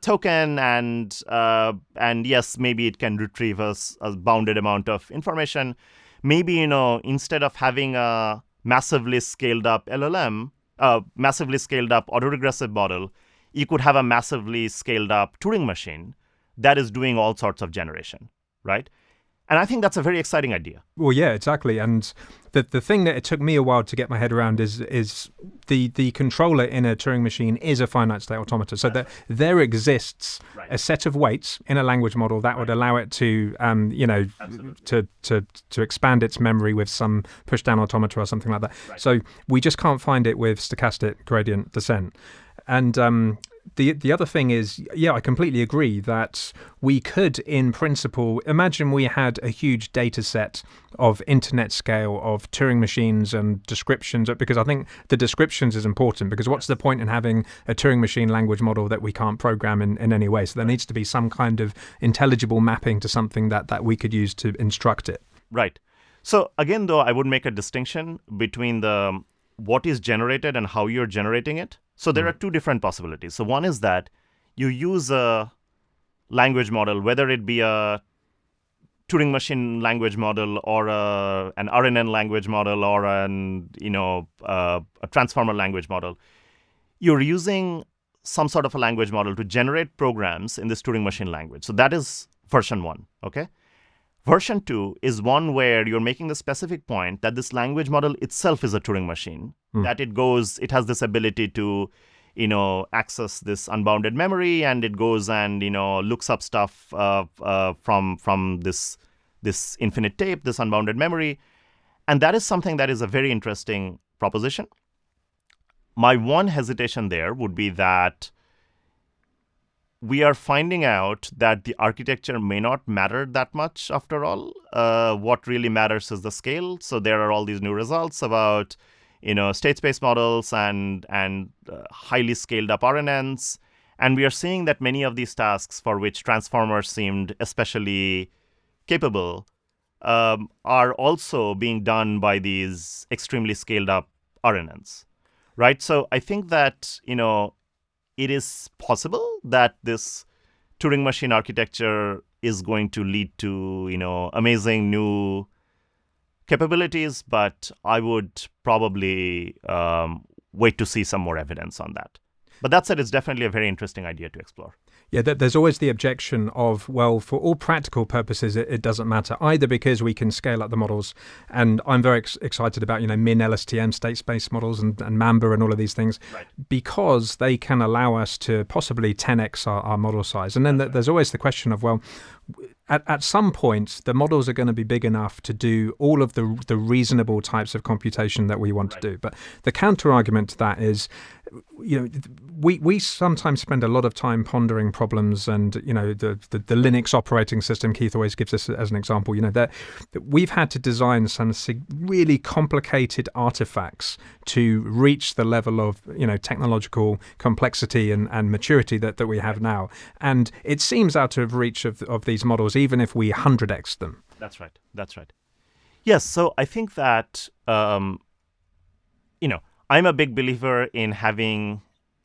token, and yes, maybe it can retrieve a bounded amount of information. Maybe, instead of having a massively scaled up LLM, massively scaled up autoregressive model, you could have a massively scaled up Turing machine that is doing all sorts of generation, right? And I think that's a very exciting idea. Well, yeah, exactly. And the thing that it took me a while to get my head around is the controller in a Turing machine is a finite state automata. So that there exists a set of weights in a language model that would allow it to, to expand its memory with some push down automata or something like that. So we just can't find it with stochastic gradient descent. And the other thing is, I completely agree that we could, in principle, imagine we had a huge data set of internet scale of Turing machines and descriptions, because I think the descriptions is important, because what's the point in having a Turing machine language model that we can't program in any way? So there needs to be some kind of intelligible mapping to something that we could use to instruct it. Right. So again, though, I would make a distinction between what is generated and how you're generating it. So there are two different possibilities. So one is that you use a language model, whether it be a Turing machine language model or an RNN language model or a transformer language model. You're using some sort of a language model to generate programs in this Turing machine language. So that is version 1, okay? Version 2 is one where you're making the specific point that this language model itself is a Turing machine, that it has this ability to, access this unbounded memory, and it goes and, looks up stuff from this infinite tape, this unbounded memory. And that is something that is a very interesting proposition. My one hesitation there would be that we are finding out that the architecture may not matter that much after all. What really matters is the scale. So there are all these new results about, state space models and highly scaled up RNNs. And we are seeing that many of these tasks for which transformers seemed especially capable are also being done by these extremely scaled up RNNs, right? So I think that, it is possible that this Turing machine architecture is going to lead to, amazing new capabilities, but I would probably wait to see some more evidence on that. But that said, it's definitely a very interesting idea to explore. Yeah, there's always the objection of, well, for all practical purposes, it doesn't matter, either because we can scale up the models, and I'm very excited about, min LSTM state space models and Mamba and all of these things, because they can allow us to possibly 10x our model size. And then there's always the question of, well, at some point, the models are going to be big enough to do all of the reasonable types of computation that we want to do. But the counter argument to that is, we sometimes spend a lot of time pondering problems, and the Linux operating system, Keith always gives this as an example. That we've had to design some really complicated artifacts to reach the level of technological complexity and maturity that we have now, and it seems out of reach of these models, even if we 100x them. That's right. Yes. So I think that I'm a big believer in having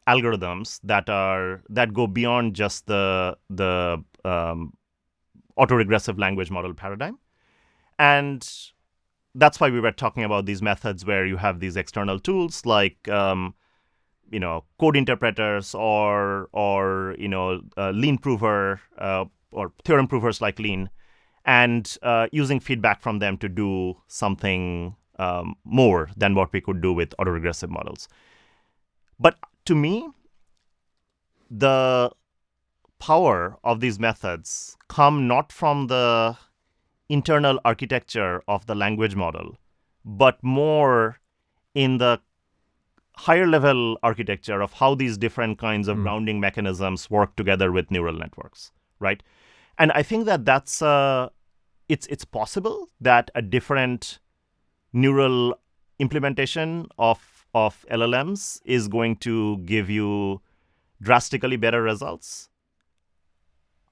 algorithms that go beyond just the autoregressive language model paradigm, and that's why we were talking about these methods where you have these external tools like code interpreters or Lean prover or theorem provers like Lean, and using feedback from them to do something more than what we could do with autoregressive models. But to me, the power of these methods come not from the internal architecture of the language model, but more in the higher level architecture of how these different kinds of bounding mechanisms work together with neural networks, right? And I think that that's it's possible that a different neural implementation of of LLMs is going to give you drastically better results.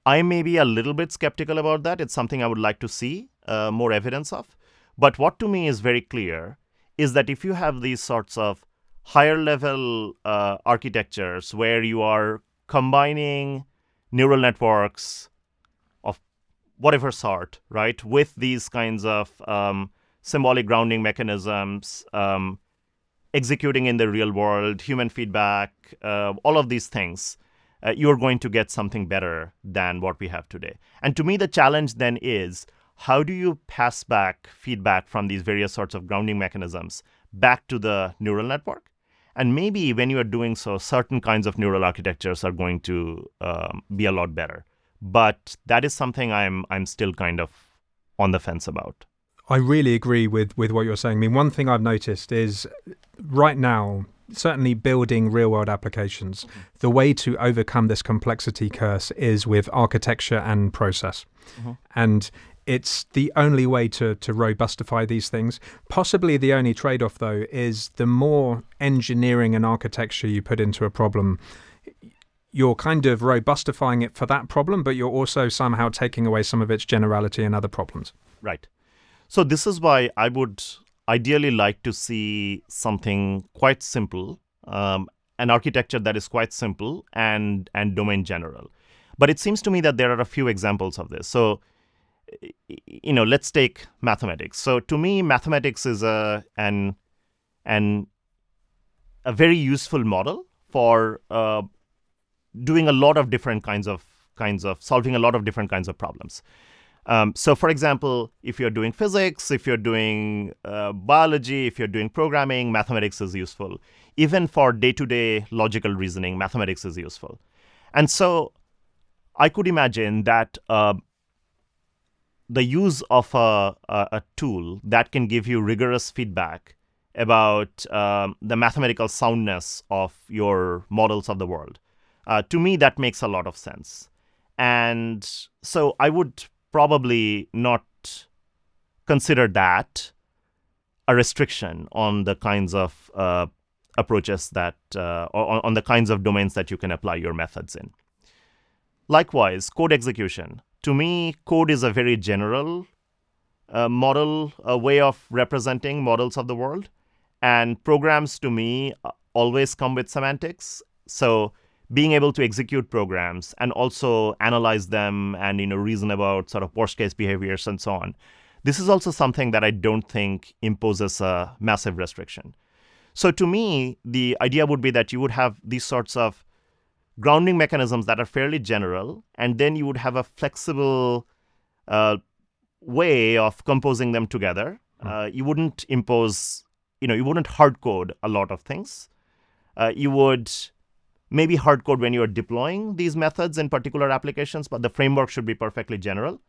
I may be a little bit skeptical about that. It's something I would like to see more evidence of. But what to me is very clear is that if you have these sorts of higher level architectures where you are combining neural networks of whatever sort, right, with these kinds of symbolic grounding mechanisms, executing in the real world, human feedback, all of these things, you're going to get something better than what we have today. And to me, the challenge then is, how do you pass back feedback from these various sorts of grounding mechanisms back to the neural network? And maybe when you are doing so, certain kinds of neural architectures are going to be a lot better. But that is something I'm still kind of on the fence about. I really agree with what you're saying. I mean, one thing I've noticed is right now, certainly building real-world applications, the way to overcome this complexity curse is with architecture and process. And it's the only way to robustify these things. Possibly the only trade-off, though, is the more engineering and architecture you put into a problem, you're kind of robustifying it for that problem, but you're also somehow taking away some of its generality in other problems. Right. So this is why I would ideally like to see something quite simple, an architecture that is quite simple and domain general. But it seems to me that there are a few examples of this. So, let's take mathematics. So to me, mathematics is a very useful model for doing a lot of different kinds of solving a lot of different kinds of problems. So, for example, if you're doing physics, if you're doing biology, if you're doing programming, mathematics is useful. Even for day-to-day logical reasoning, mathematics is useful. And so I could imagine that the use of a tool that can give you rigorous feedback about the mathematical soundness of your models of the world, to me, that makes a lot of sense. And so I would probably not consider that a restriction on the kinds of approaches that, or on the kinds of domains that you can apply your methods in. Likewise, code execution. To me, code is a very general model, a way of representing models of the world. And programs, to me, always come with semantics. So being able to execute programs and also analyze them and reason about sort of worst case behaviors and so on. This is also something that I don't think imposes a massive restriction. So to me, the idea would be that you would have these sorts of grounding mechanisms that are fairly general, and then you would have a flexible way of composing them together. You wouldn't impose, you wouldn't hard code a lot of things. You would maybe hard code when you're deploying these methods in particular applications, but the framework should be perfectly general,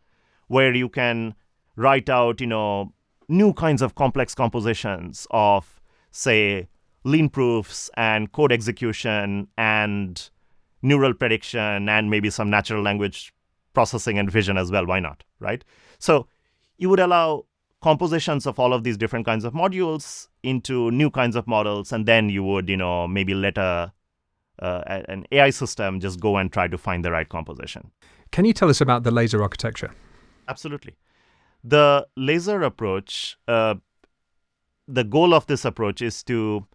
where you can write out, new kinds of complex compositions of, say, lean proofs and code execution and neural prediction and maybe some natural language processing and vision as well. Why not, right? So you would allow compositions of all of these different kinds of modules into new kinds of models, and then you would, maybe let an AI system just go and try to find the right composition. Can you tell us about the laser architecture? Absolutely. The laser approach, the goal of this approach is to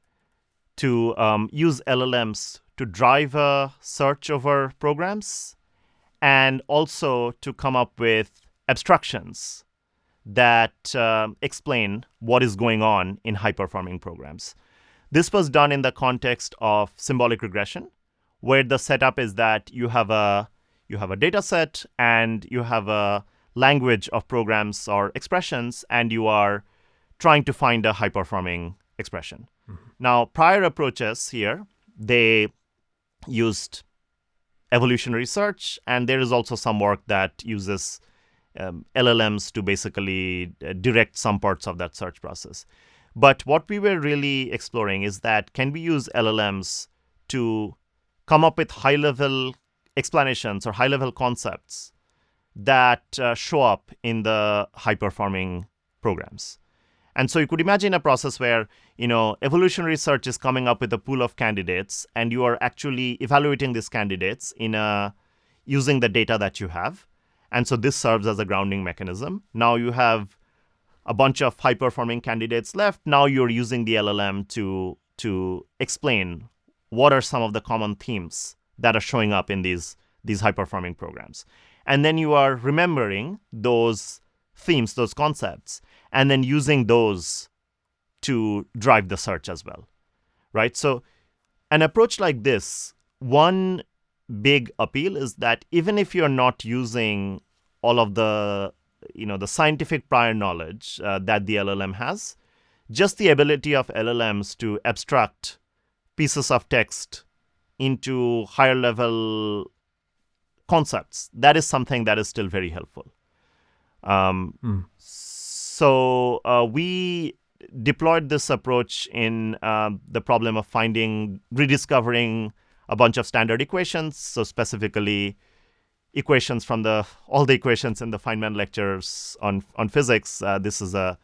use LLMs to drive a search over programs and also to come up with abstractions that explain what is going on in high-performing programs. This was done in the context of symbolic regression, where the setup is that you have a data set and you have a language of programs or expressions, and you are trying to find a high-performing expression. Now, prior approaches here, they used evolutionary search, and there is also some work that uses LLMs to basically direct some parts of that search process. But what we were really exploring is that can we use LLMs to come up with high-level explanations or high-level concepts that show up in the high-performing programs. And so you could imagine a process where, evolutionary research is coming up with a pool of candidates, and you are actually evaluating these candidates using the data that you have. And so this serves as a grounding mechanism. Now you have a bunch of high-performing candidates left. Now you're using the LLM to explain what are some of the common themes that are showing up in these high-performing programs. And then you are remembering those themes, those concepts, and then using those to drive the search as well, right? So an approach like this, one big appeal is that even if you're not using all of the scientific prior knowledge that the LLM has, just the ability of LLMs to abstract pieces of text into higher level concepts, that is something that is still very helpful. So we deployed this approach in the problem of rediscovering a bunch of standard equations. So specifically, equations from all the equations in the Feynman lectures on physics. This is a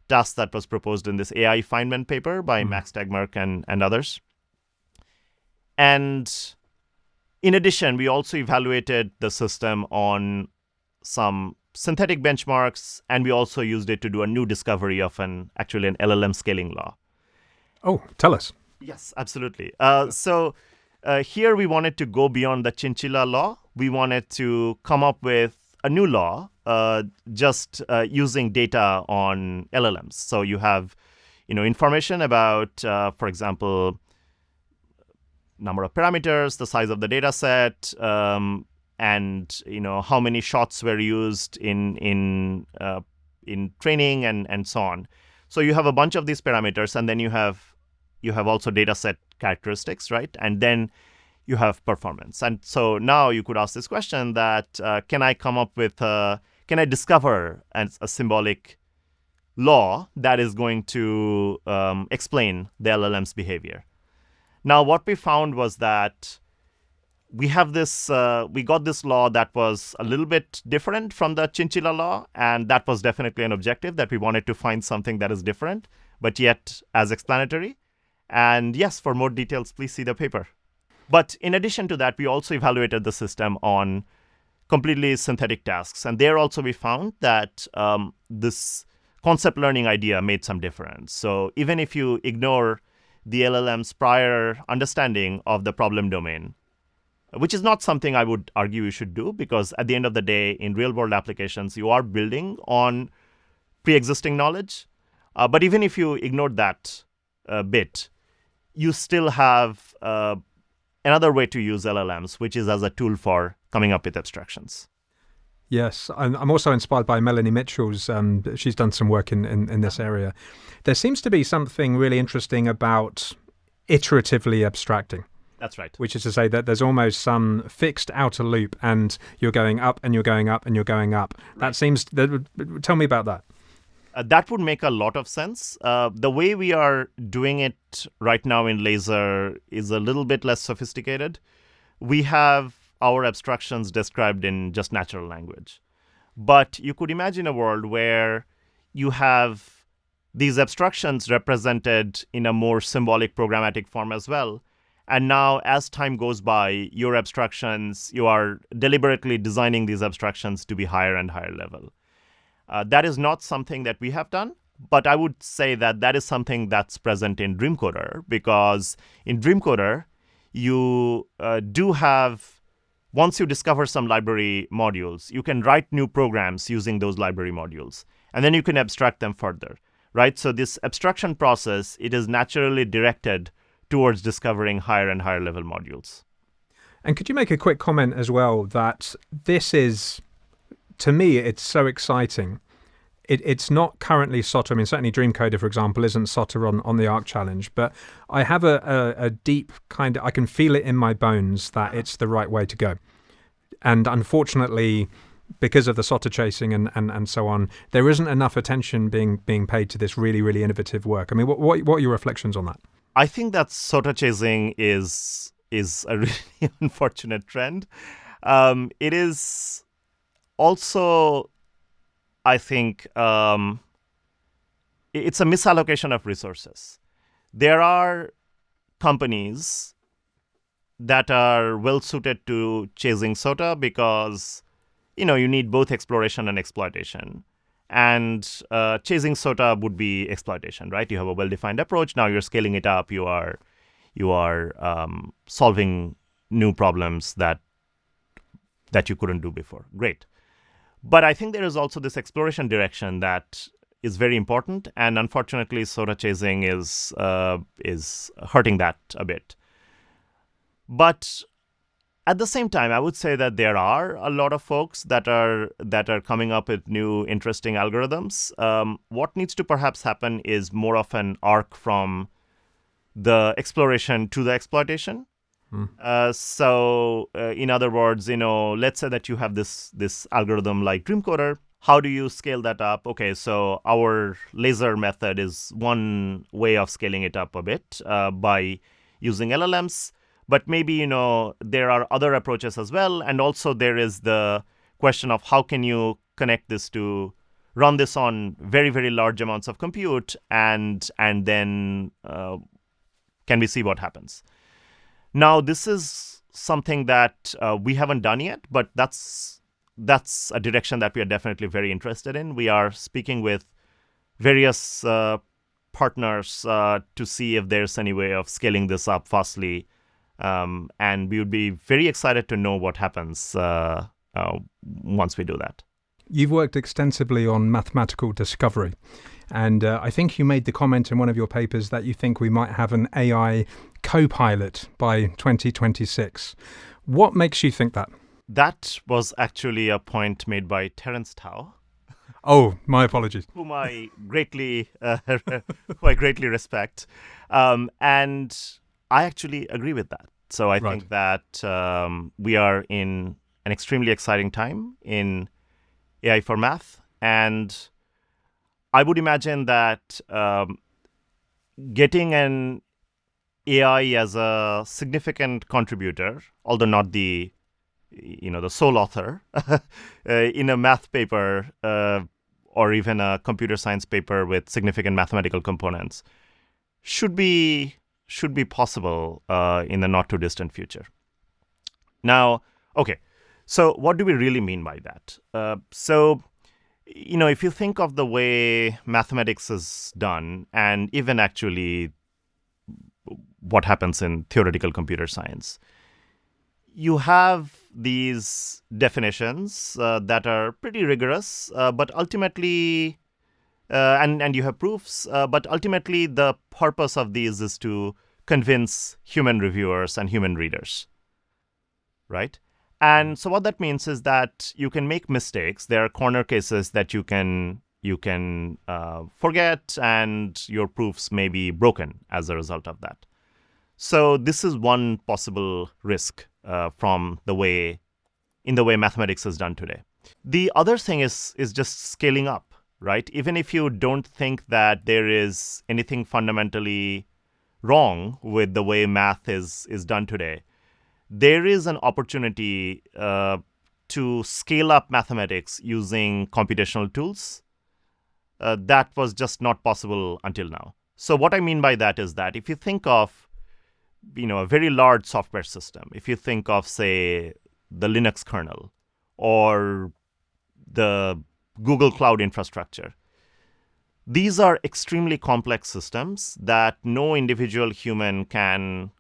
task that was proposed in this AI Feynman paper by Max Tegmark and others. And in addition, we also evaluated the system on some synthetic benchmarks, and we also used it to do a new discovery of an LLM scaling law. Oh, tell us. Yes, absolutely. So here we wanted to go beyond the chinchilla law. We wanted to come up with a new law just using data on LLMs. So you have, information about, for example, number of parameters, the size of the data set, and how many shots were used in training and so on. So you have a bunch of these parameters, and then you have also data set characteristics, right? And then you have performance. And so now you could ask this question that can I discover a symbolic law that is going to explain the LLM's behavior? Now, what we found was that we got this law that was a little bit different from the chinchilla law, and that was definitely an objective, that we wanted to find something that is different, but yet as explanatory. And yes, for more details, please see the paper. But in addition to that, we also evaluated the system on completely synthetic tasks. And there also we found that this concept learning idea made some difference. So even if you ignore the LLM's prior understanding of the problem domain, which is not something I would argue you should do, because at the end of the day, in real-world applications, you are building on pre-existing knowledge. But even if you ignore that bit, you still have another way to use LLMs, which is as a tool for coming up with abstractions. Yes, I'm also inspired by Melanie Mitchell's. She's done some work in this area. There seems to be something really interesting about iteratively abstracting. That's right. Which is to say that there's almost some fixed outer loop, and you're going up and you're going up and you're going up. Right. Tell me about that. That would make a lot of sense. The way we are doing it right now in Laser is a little bit less sophisticated. We have our abstractions described in just natural language. But you could imagine a world where you have these abstractions represented in a more symbolic programmatic form as well. And now, as time goes by, your abstractions, you are deliberately designing these abstractions to be higher and higher level. That is not something that we have done, but I would say that is something that's present in Dreamcoder, because in Dreamcoder, you do have, once you discover some library modules, you can write new programs using those library modules, and then you can abstract them further, right? So this abstraction process, it is naturally directed towards discovering higher and higher level modules. And could you make a quick comment as well that this is, to me, it's so exciting. It's not currently SOTA. I mean, certainly Dreamcoder, for example, isn't SOTA on the ARC challenge, but I have a deep kind of, I can feel it in my bones that it's the right way to go. And unfortunately, because of the SOTA chasing and so on, there isn't enough attention being paid to this really, really innovative work. I mean, what are your reflections on that? I think that SOTA chasing is a really unfortunate trend. It is also, I think, it's a misallocation of resources. There are companies that are well suited to chasing SOTA because you need both exploration and exploitation. And chasing SOTA would be exploitation, right? You have a well-defined approach. Now you're scaling it up. You are solving new problems that you couldn't do before. Great. But I think there is also this exploration direction that is very important, and unfortunately, SOTA chasing is hurting that a bit. But at the same time, I would say that there are a lot of folks that are coming up with new interesting algorithms. What needs to perhaps happen is more of an arc from the exploration to the exploitation. So in other words, let's say that you have this algorithm like Dreamcoder. How do you scale that up? Okay, so our laser method is one way of scaling it up a bit by using LLMs. But maybe, there are other approaches as well. And also there is the question of how can you connect this to run this on very, very large amounts of compute and then can we see what happens? Now, this is something that we haven't done yet, but that's a direction that we are definitely very interested in. We are speaking with various partners to see if there's any way of scaling this up fastly. And we would be very excited to know what happens once we do that. You've worked extensively on mathematical discovery. And I think you made the comment in one of your papers that you think we might have an AI co-pilot by 2026. What makes you think that? That was actually a point made by Terence Tao. Oh, my apologies. Whom I greatly respect. And I actually agree with that. So I think that we are in an extremely exciting time in AI for math. And I would imagine that getting an AI as a significant contributor, although not the sole author, in a math paper or even a computer science paper with significant mathematical components should be possible in the not too distant future. Now, okay, so what do we really mean by that? So if you think of the way mathematics is done, and even actually what happens in theoretical computer science, you have these definitions that are pretty rigorous, but ultimately, and you have proofs, but ultimately the purpose of these is to convince human reviewers and human readers, right? And so what that means is that you can make mistakes. There are corner cases that you can forget, and your proofs may be broken as a result of that. So this is one possible risk from the way mathematics is done today. The other thing is just scaling up, right? Even if you don't think that there is anything fundamentally wrong with the way math is done today, there is an opportunity to scale up mathematics using computational tools. That was just not possible until now. So what I mean by that is that if you think of a very large software system, if you think of, say, the Linux kernel or the Google Cloud infrastructure, these are extremely complex systems that no individual human can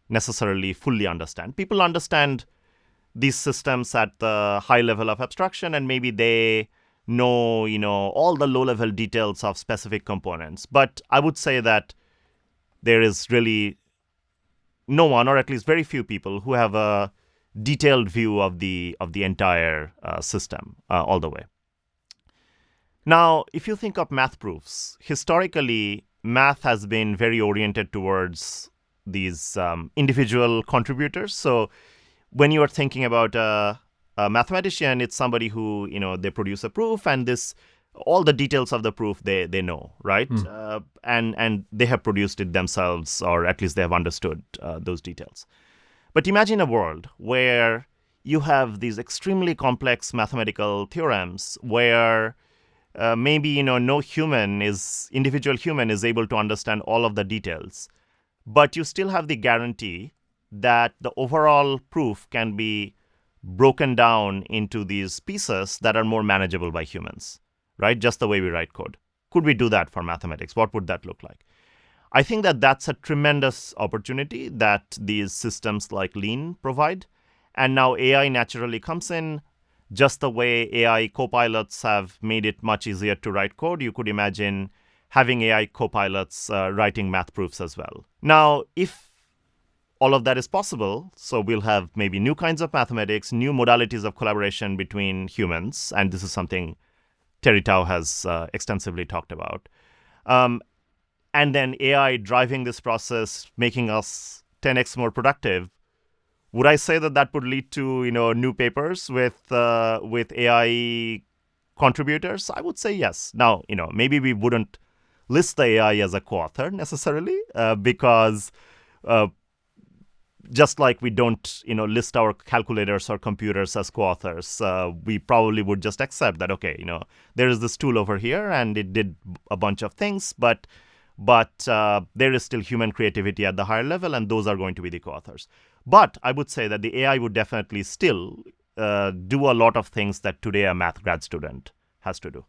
necessarily fully understand. People understand these systems at the high level of abstraction, and maybe they know, all the low-level details of specific components. But I would say that there is really no one, or at least very few people, who have a detailed view of the entire system all the way. Now, if you think of math proofs, historically, math has been very oriented towards these individual contributors. So when you are thinking about a mathematician, it's somebody who, they produce a proof, and all the details of the proof they know, right? And they have produced it themselves, or at least they have understood those details. But imagine a world where you have these extremely complex mathematical theorems where maybe no individual human is able to understand all of the details, but you still have the guarantee that the overall proof can be broken down into these pieces that are more manageable by humans, right? Just the way we write code. Could we do that for mathematics? What would that look like? I think that that's a tremendous opportunity that these systems like Lean provide. And now AI naturally comes in. Just the way AI copilots have made it much easier to write code, you could imagine having AI copilots writing math proofs as well. Now, if all of that is possible, so we'll have maybe new kinds of mathematics, new modalities of collaboration between humans, and this is something Terry Tao has extensively talked about. And then AI driving this process, making us 10x more productive. Would I say that that would lead to new papers with AI contributors? I would say yes. Now maybe we wouldn't list the AI as a co-author necessarily because just like we don't list our calculators or computers as co-authors, we probably would just accept that there is this tool over here and it did a bunch of things, but there is still human creativity at the higher level, and those are going to be the co-authors. But I would say that the AI would definitely still do a lot of things that today a math grad student has to do.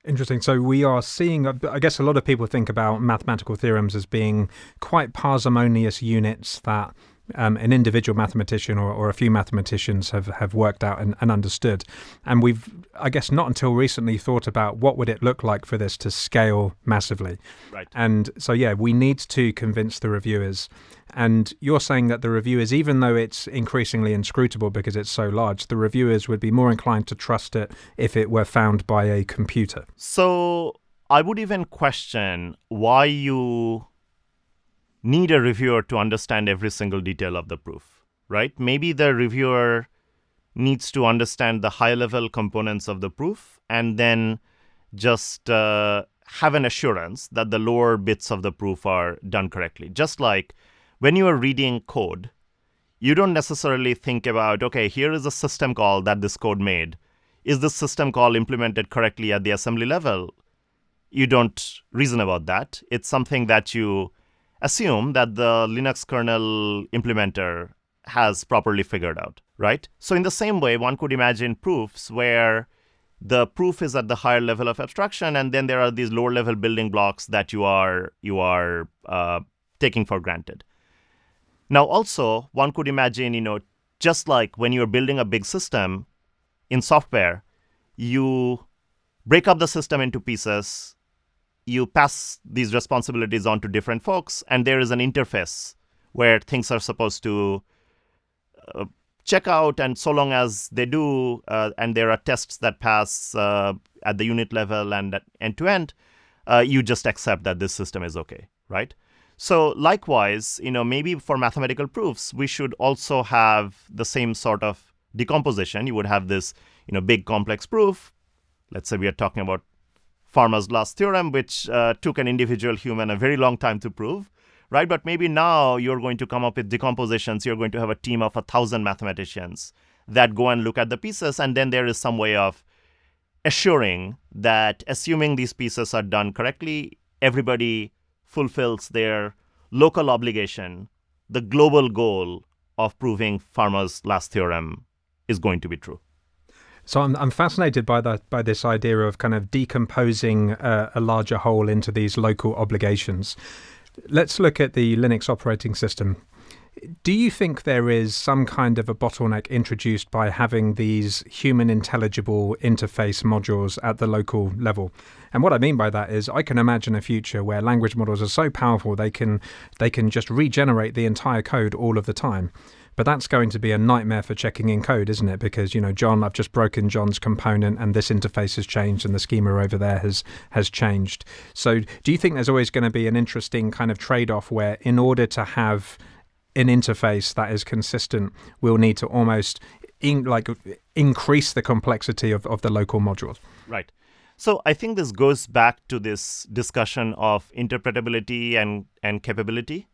Interesting. So we are seeing, I guess a lot of people think about mathematical theorems as being quite parsimonious units that an individual mathematician or a few mathematicians have worked out and understood. And we've, I guess, not until recently thought about what would it look like for this to scale massively. Right. And so, we need to convince the reviewers. And you're saying that the reviewers, even though it's increasingly inscrutable because it's so large, the reviewers would be more inclined to trust it if it were found by a computer. So I would even question why you need a reviewer to understand every single detail of the proof, right? Maybe the reviewer needs to understand the high-level components of the proof and then just have an assurance that the lower bits of the proof are done correctly. Just like when you are reading code, you don't necessarily think about, okay, here is a system call that this code made. Is this system call implemented correctly at the assembly level? You don't reason about that. It's something that you assume that the Linux kernel implementer has properly figured out, right? So in the same way, one could imagine proofs where the proof is at the higher level of abstraction, and then there are these lower level building blocks that you are taking for granted. Now, also, one could imagine, just like when you're building a big system in software, you break up the system into pieces, you pass these responsibilities on to different folks, and there is an interface where things are supposed to check out, and so long as they do, and there are tests that pass at the unit level and at end-to-end, you just accept that this system is okay, right? So likewise, maybe for mathematical proofs, we should also have the same sort of decomposition. You would have this, big complex proof. Let's say we are talking about Verma's last theorem, which took an individual human a very long time to prove, right? But maybe now you're going to come up with decompositions. You're going to have a team of 1,000 mathematicians that go and look at the pieces. And then there is some way of assuring that, assuming these pieces are done correctly, everybody fulfills their local obligation. The global goal of proving Verma's last theorem is going to be true. So I'm fascinated by this idea of kind of decomposing a larger whole into these local obligations. Let's look at the Linux operating system. Do you think there is some kind of a bottleneck introduced by having these human intelligible interface modules at the local level? And what I mean by that is I can imagine a future where language models are so powerful they can just regenerate the entire code all of the time. But that's going to be a nightmare for checking in code, isn't it? Because, John, I've just broken John's component and this interface has changed and the schema over there has changed. So do you think there's always going to be an interesting kind of trade-off where in order to have an interface that is consistent, we'll need to almost increase the complexity of the local modules? Right. So I think this goes back to this discussion of interpretability and capability.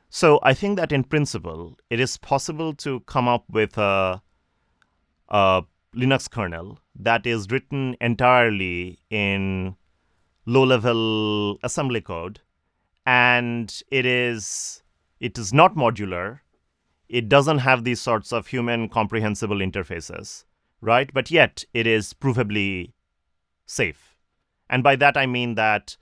So I think that in principle, it is possible to come up with a Linux kernel that is written entirely in low-level assembly code, and it is not modular. It doesn't have these sorts of human comprehensible interfaces, right? But yet it is provably safe. And by that I mean that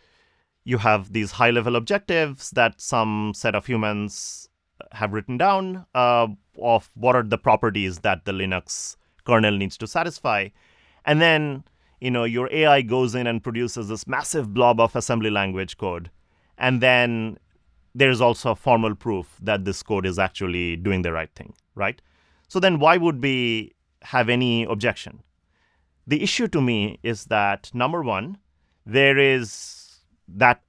you have these high-level objectives that some set of humans have written down of what are the properties that the Linux kernel needs to satisfy. And then, your AI goes in and produces this massive blob of assembly language code. And then there's also a formal proof that this code is actually doing the right thing, right? So then why would we have any objection? The issue to me is that, number one, there is that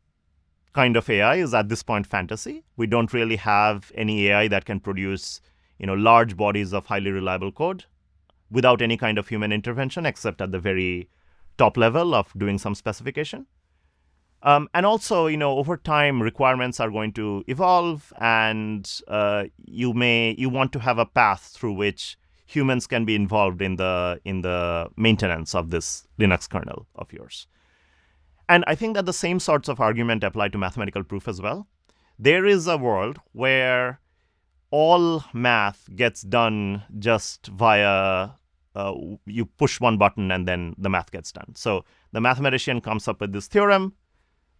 kind of AI is at this point fantasy. We don't really have any AI that can produce, large bodies of highly reliable code without any kind of human intervention, except at the very top level of doing some specification. And also, over time, requirements are going to evolve, and you want to have a path through which humans can be involved in the maintenance of this Linux kernel of yours. And I think that the same sorts of argument apply to mathematical proof as well. There is a world where all math gets done just via you push one button and then the math gets done. So the mathematician comes up with this theorem,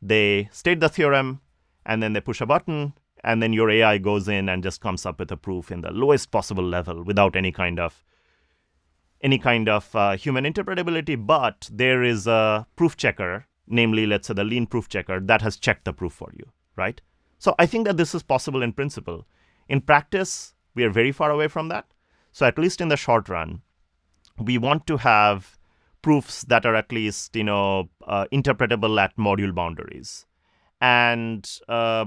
they state the theorem, and then they push a button, and then your AI goes in and just comes up with a proof in the lowest possible level without any kind of human interpretability. But there is a proof checker, namely, let's say the lean proof checker, that has checked the proof for you, right? So I think that this is possible in principle. In practice, we are very far away from that. So at least in the short run, we want to have proofs that are at least, interpretable at module boundaries. And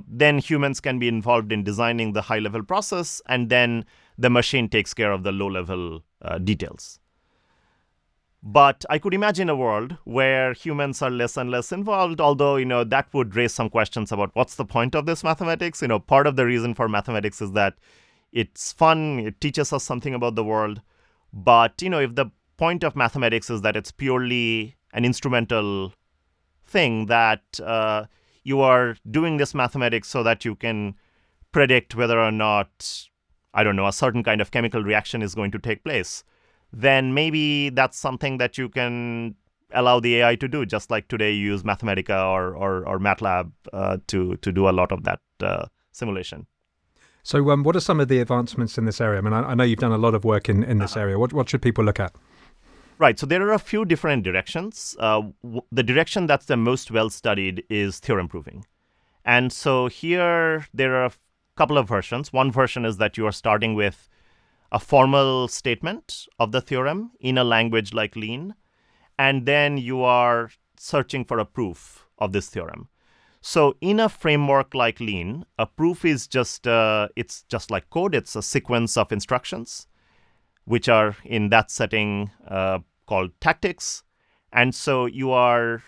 then humans can be involved in designing the high-level process, and then the machine takes care of the low-level details. But I could imagine a world where humans are less and less involved, although, that would raise some questions about what's the point of this mathematics. Part of the reason for mathematics is that it's fun, it teaches us something about the world. But, if the point of mathematics is that it's purely an instrumental thing, that you are doing this mathematics so that you can predict whether or not, a certain kind of chemical reaction is going to take place, then maybe that's something that you can allow the AI to do, just like today you use Mathematica or MATLAB to do a lot of that simulation. So what are some of the advancements in this area? I mean, I know you've done a lot of work in this area. What should people look at? Right. So there are a few different directions. The direction that's the most well-studied is Theorem-Proving. And so here there are a couple of versions. One version is that you are starting with a formal statement of the theorem in a language like Lean, and then you are searching for a proof of this theorem. So in a framework like Lean, a proof is it's just like code. It's a sequence of instructions, which are in that setting called tactics. And so you are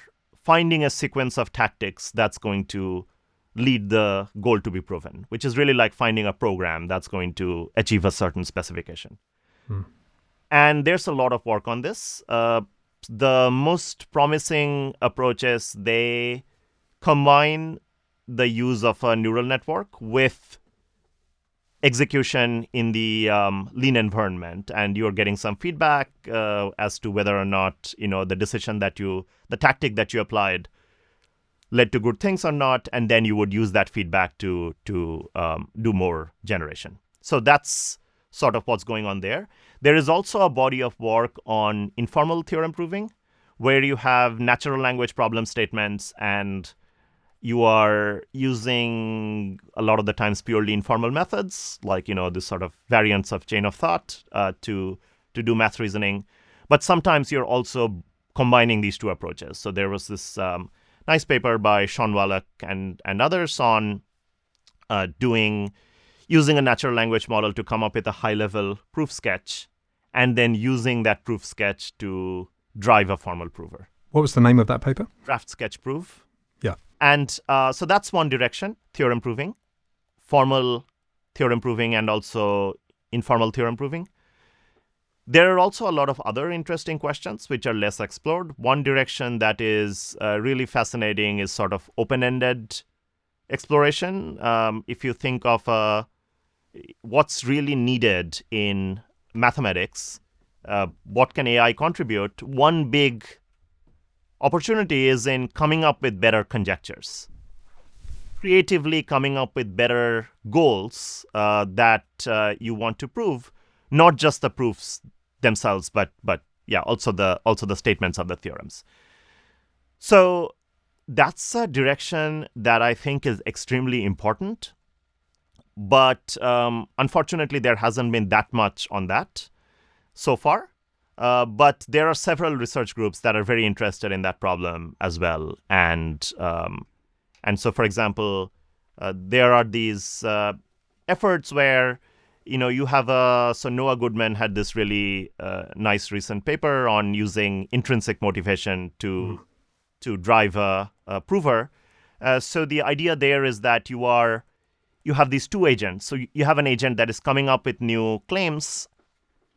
finding a sequence of tactics that's going to lead the goal to be proven, which is really like finding a program that's going to achieve a certain specification. And there's a lot of work on this. The most promising approaches, they combine the use of a neural network with execution in the Lean environment, and you're getting some feedback as to whether or not the tactic that you applied led to good things or not, and then you would use that feedback to do more generation. So that's sort of what's going on there. There is also a body of work on informal theorem proving, where you have natural language problem statements, and you are using a lot of the times purely informal methods, like this sort of variants of chain of thought to do math reasoning. But sometimes you're also combining these two approaches. So there was this nice paper by Sean Wallach and others on using a natural language model to come up with a high-level proof sketch, and then using that proof sketch to drive a formal prover. What was the name of that paper? Draft sketch proof. Yeah. And so that's one direction, theorem proving, formal theorem proving, and also informal theorem proving. There are also a lot of other interesting questions which are less explored. One direction that is really fascinating is sort of open-ended exploration. If you think of what's really needed in mathematics, what can AI contribute? One big opportunity is in coming up with better conjectures, creatively coming up with better goals that you want to prove, not just the proofs themselves, but yeah, also the statements of the theorems. So that's a direction that I think is extremely important. But unfortunately, there hasn't been that much on that so far. But there are several research groups that are very interested in that problem as well. And so, for example, there are these efforts where, you have so Noah Goodman had this really nice recent paper on using intrinsic motivation to drive a prover. So the idea there is that you have these two agents. So you have an agent that is coming up with new claims,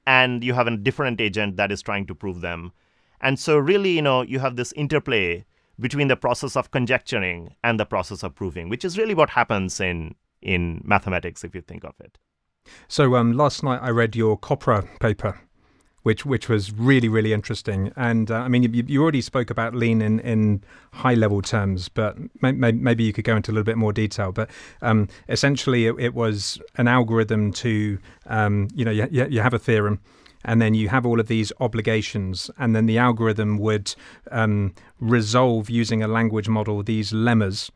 and you have a different agent that is trying to prove them. And so really, you have this interplay between the process of conjecturing and the process of proving, which is really what happens in mathematics, if you think of it. So last night I read your COPRA paper, which was really, really interesting. And I mean, you already spoke about lean in high level terms, but maybe you could go into a little bit more detail. But essentially, it was an algorithm to, you have a theorem, and then you have all of these obligations, and then the algorithm would resolve using a language model these lemmas.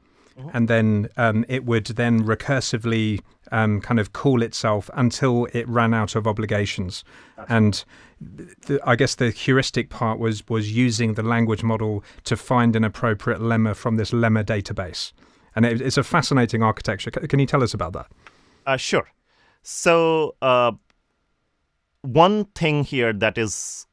And then it would then recursively kind of call itself until it ran out of obligations. And I guess the heuristic part was using the language model to find an appropriate lemma from this lemma database. And it's a fascinating architecture. Can you tell us about that? Sure. So one thing here that is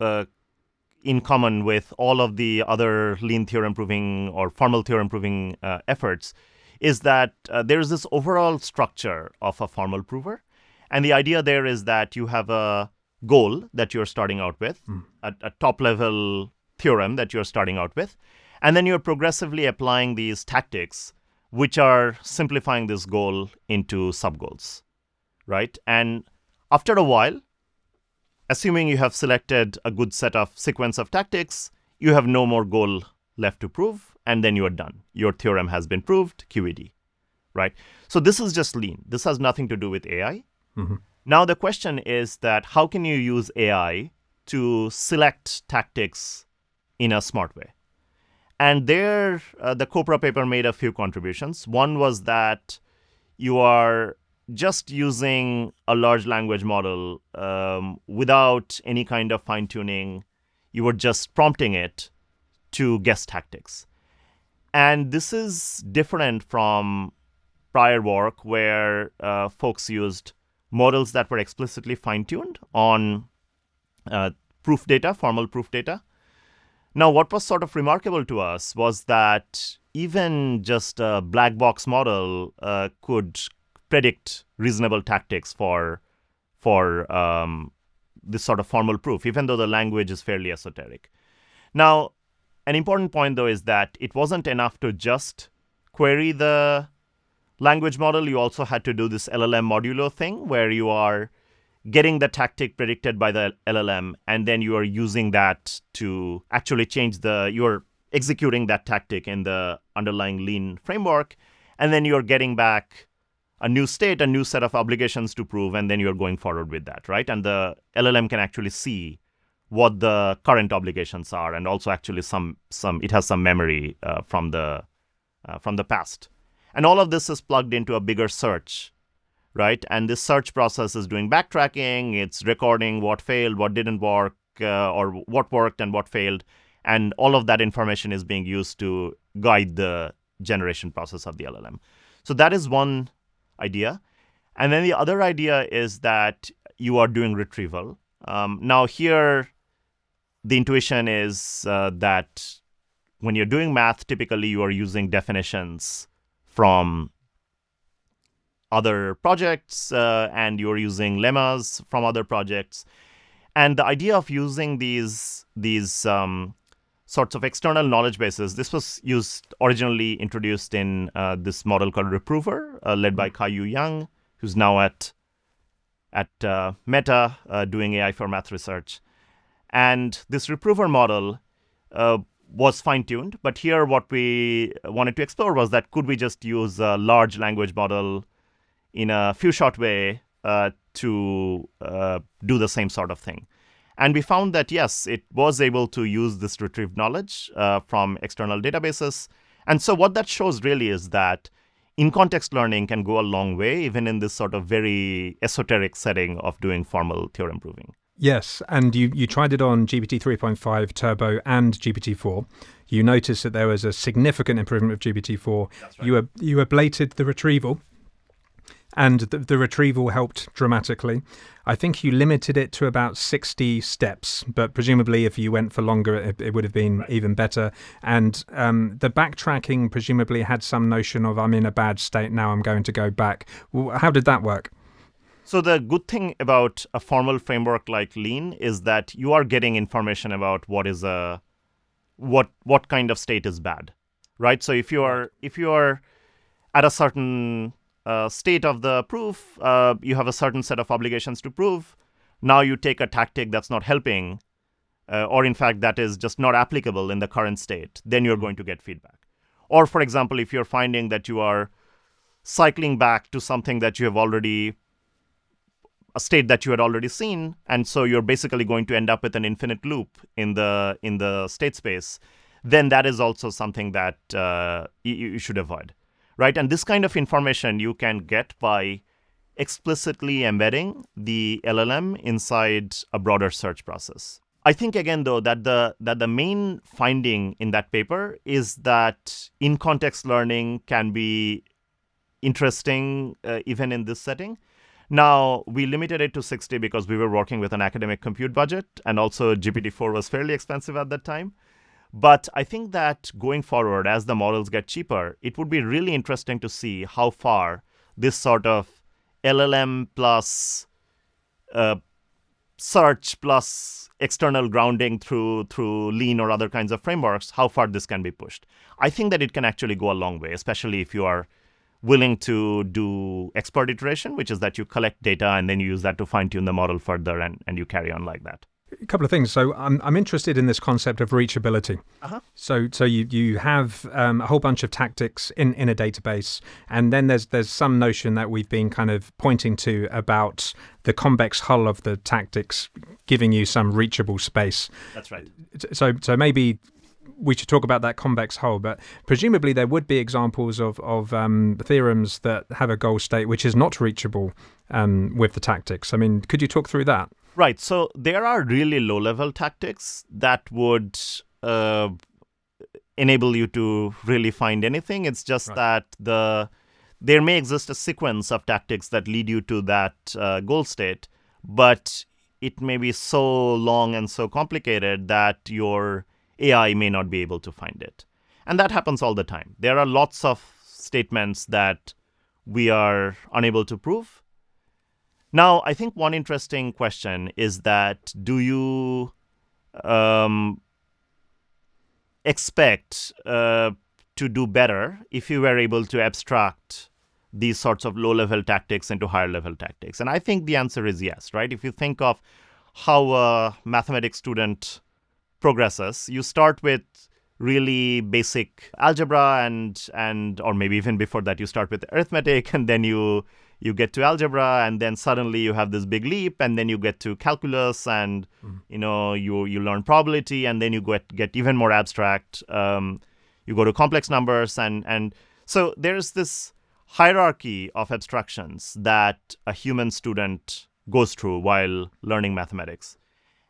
in common with all of the other lean theorem proving or formal theorem proving efforts is that there is this overall structure of a formal prover. And the idea there is that you have a goal that you're starting out with, a top level theorem that you're starting out with, and then you're progressively applying these tactics which are simplifying this goal into sub-goals, right? And after a while, assuming you have selected a good set of sequence of tactics, you have no more goal left to prove, and then you are done. Your theorem has been proved, QED, right? So this is just lean. This has nothing to do with AI. Mm-hmm. Now the question is that how can you use AI to select tactics in a smart way? And there, the COPRA paper made a few contributions. One was that you are just using a large language model without any kind of fine-tuning. You were just prompting it to guess tactics. And this is different from prior work where folks used models that were explicitly fine-tuned on proof data, formal proof data. Now, what was sort of remarkable to us was that even just a black box model could predict reasonable tactics for this sort of formal proof, even though the language is fairly esoteric. Now, an important point, though, is that it wasn't enough to just query the language model. You also had to do this LLM modulo thing where you are getting the tactic predicted by the LLM, and then you are using that to actually you're executing that tactic in the underlying lean framework, and then you're getting back a new state, a new set of obligations to prove, and then you're going forward with that, right? And the LLM can actually see what the current obligations are, and also actually it has some memory from the past. And all of this is plugged into a bigger search, right? And this search process is doing backtracking. It's recording what failed, what didn't work, or what worked and what failed. And all of that information is being used to guide the generation process of the LLM. So that is one idea. And then the other idea is that you are doing retrieval. Now here, the intuition is that when you're doing math, typically you are using definitions from other projects, and you're using lemmas from other projects. And the idea of using these sorts of external knowledge bases, this was originally introduced in this model called Reprover, led by Kai-Yu Yang, who's now at Meta doing AI for math research. And this Reprover model was fine-tuned. But here what we wanted to explore was that could we just use a large language model in a few-shot way to do the same sort of thing. And we found that, yes, it was able to use this retrieved knowledge from external databases. And so what that shows really is that in-context learning can go a long way, even in this sort of very esoteric setting of doing formal theorem proving. Yes, and you tried it on GPT 3.5 Turbo and GPT-4. You noticed that there was a significant improvement of GPT-4. That's right. You ablated the retrieval, and the retrieval helped dramatically. I think you limited it to about 60 steps, but presumably if you went for longer, it would have been even better. And the backtracking presumably had some notion of, I'm in a bad state now, I'm going to go back. How did that work? So the good thing about a formal framework like Lean is that you are getting information about what kind of state is bad, right? So if you are at a certain state of the proof, you have a certain set of obligations to prove. Now you take a tactic that's not helping, or in fact that is just not applicable in the current state, then you're going to get feedback. Or for example, if you're finding that you are cycling back to something that you have already, a state that you had already seen, and so you're basically going to end up with an infinite loop in the state space, then that is also something that you should avoid. Right, and this kind of information you can get by explicitly embedding the LLM inside a broader search process. I think again, though, that the main finding in that paper is that in-context learning can be interesting even in this setting. Now, we limited it to 60 because we were working with an academic compute budget, and also GPT-4 was fairly expensive at that time. But I think that going forward, as the models get cheaper, it would be really interesting to see how far this sort of LLM plus search plus external grounding through Lean or other kinds of frameworks, how far this can be pushed. I think that it can actually go a long way, especially if you are willing to do expert iteration, which is that you collect data and then you use that to fine-tune the model further, and you carry on like that. A couple of things. So I'm interested in this concept of reachability. Uh-huh. So you have a whole bunch of tactics in a database, and then there's some notion that we've been kind of pointing to about the convex hull of the tactics giving you some reachable space. That's right. So maybe we should talk about that convex hull, but presumably there would be examples of theorems that have a goal state which is not reachable with the tactics. I mean, could you talk through that? Right. So there are really low-level tactics that would enable you to really find anything. It's just that there may exist a sequence of tactics that lead you to that goal state, but it may be so long and so complicated that your AI may not be able to find it. And that happens all the time. There are lots of statements that we are unable to prove. Now, I think one interesting question is that do you expect to do better if you were able to abstract these sorts of low-level tactics into higher-level tactics? And I think the answer is yes, right? If you think of how a mathematics student progresses, you start with really basic algebra and or maybe even before that you start with arithmetic, and then you get to algebra, and then suddenly you have this big leap, and then you get to calculus, and you learn probability, and then you get even more abstract. You go to complex numbers, and so there's this hierarchy of abstractions that a human student goes through while learning mathematics.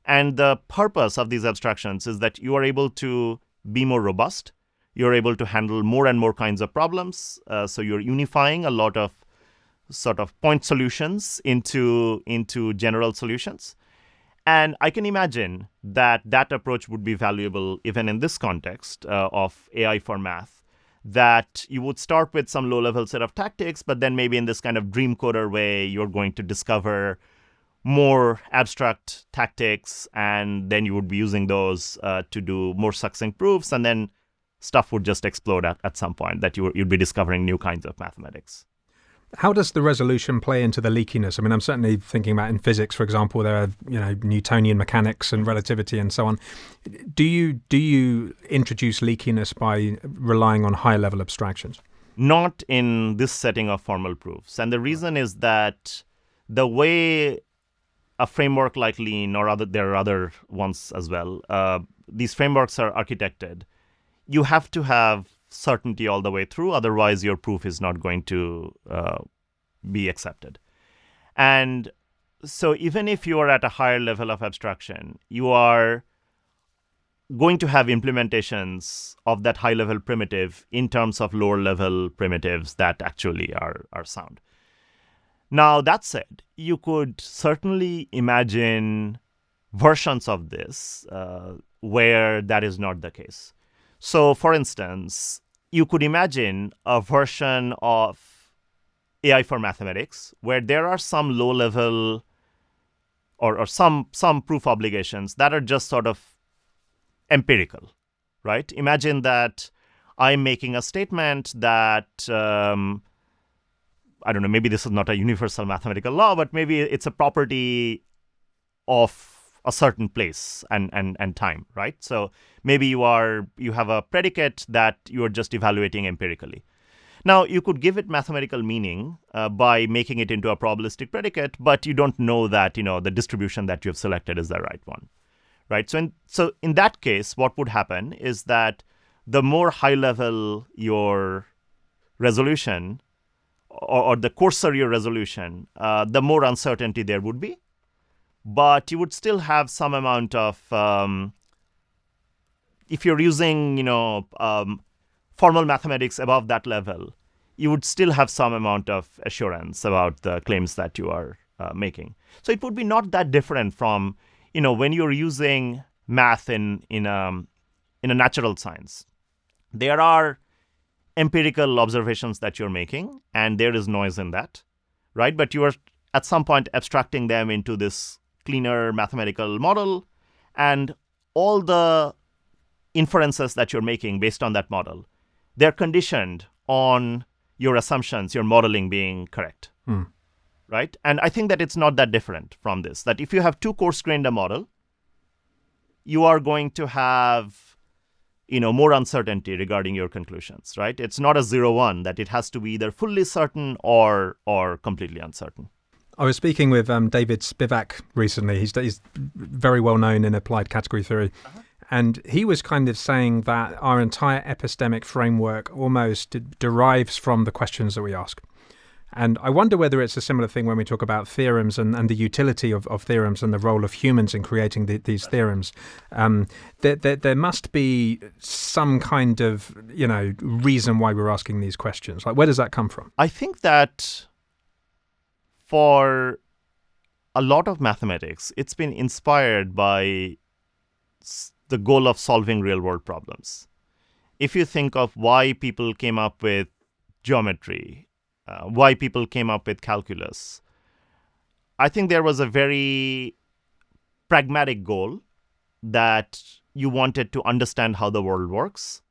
And the purpose of these abstractions is that you are able to be more robust. You're able to handle more and more kinds of problems. So you're unifying a lot of sort of point solutions into general solutions. And I can imagine that approach would be valuable even in this context of AI for math, that you would start with some low-level set of tactics, but then maybe in this kind of dream coder way, you're going to discover more abstract tactics, and then you would be using those to do more succinct proofs, and then stuff would just explode at some point that you'd be discovering new kinds of mathematics. How does the resolution play into the leakiness? I mean, I'm certainly thinking about in physics, for example, there are Newtonian mechanics and relativity and so on. Do you introduce leakiness by relying on higher level abstractions? Not in this setting of formal proofs, and the reason is that the way a framework like Lean there are other ones as well, these frameworks are architected. You have to have certainty all the way through, otherwise your proof is not going to be accepted. And so even if you are at a higher level of abstraction, you are going to have implementations of that high level primitive in terms of lower level primitives that actually are sound. Now, that said, you could certainly imagine versions of this where that is not the case. So, for instance, you could imagine a version of AI for mathematics where there are some low-level or some proof obligations that are just sort of empirical, right? Imagine that I'm making a statement that, I don't know, maybe this is not a universal mathematical law, but maybe it's a property of a certain place and time, right? So maybe you have a predicate that you are just evaluating empirically. Now, you could give it mathematical meaning by making it into a probabilistic predicate, but you don't know that the distribution that you have selected is the right one, right? So in that case, what would happen is that the more high level your resolution or the coarser your resolution, the more uncertainty there would be. But you would still have some amount of, if you're using, formal mathematics above that level, you would still have some amount of assurance about the claims that you are making. So it would be not that different from, when you're using math in a natural science. There are empirical observations that you're making, and there is noise in that, right? But you are at some point abstracting them into this cleaner mathematical model, and all the inferences that you're making based on that model, they're conditioned on your assumptions, your modeling being correct, right? And I think that it's not that different from this, that if you have too coarse-grained a model, you are going to have more uncertainty regarding your conclusions, right? It's not a 0-1, that it has to be either fully certain or completely uncertain. I was speaking with David Spivak recently. He's very well known in applied category theory. And he was kind of saying that our entire epistemic framework almost derives from the questions that we ask. And I wonder whether it's a similar thing when we talk about theorems and the utility of theorems and the role of humans in creating these theorems. There must be some kind of, reason why we're asking these questions. Like, where does that come from? I think that for a lot of mathematics, it's been inspired by the goal of solving real-world problems. If you think of why people came up with geometry, why people came up with calculus, I think there was a very pragmatic goal that you wanted to understand how the world works,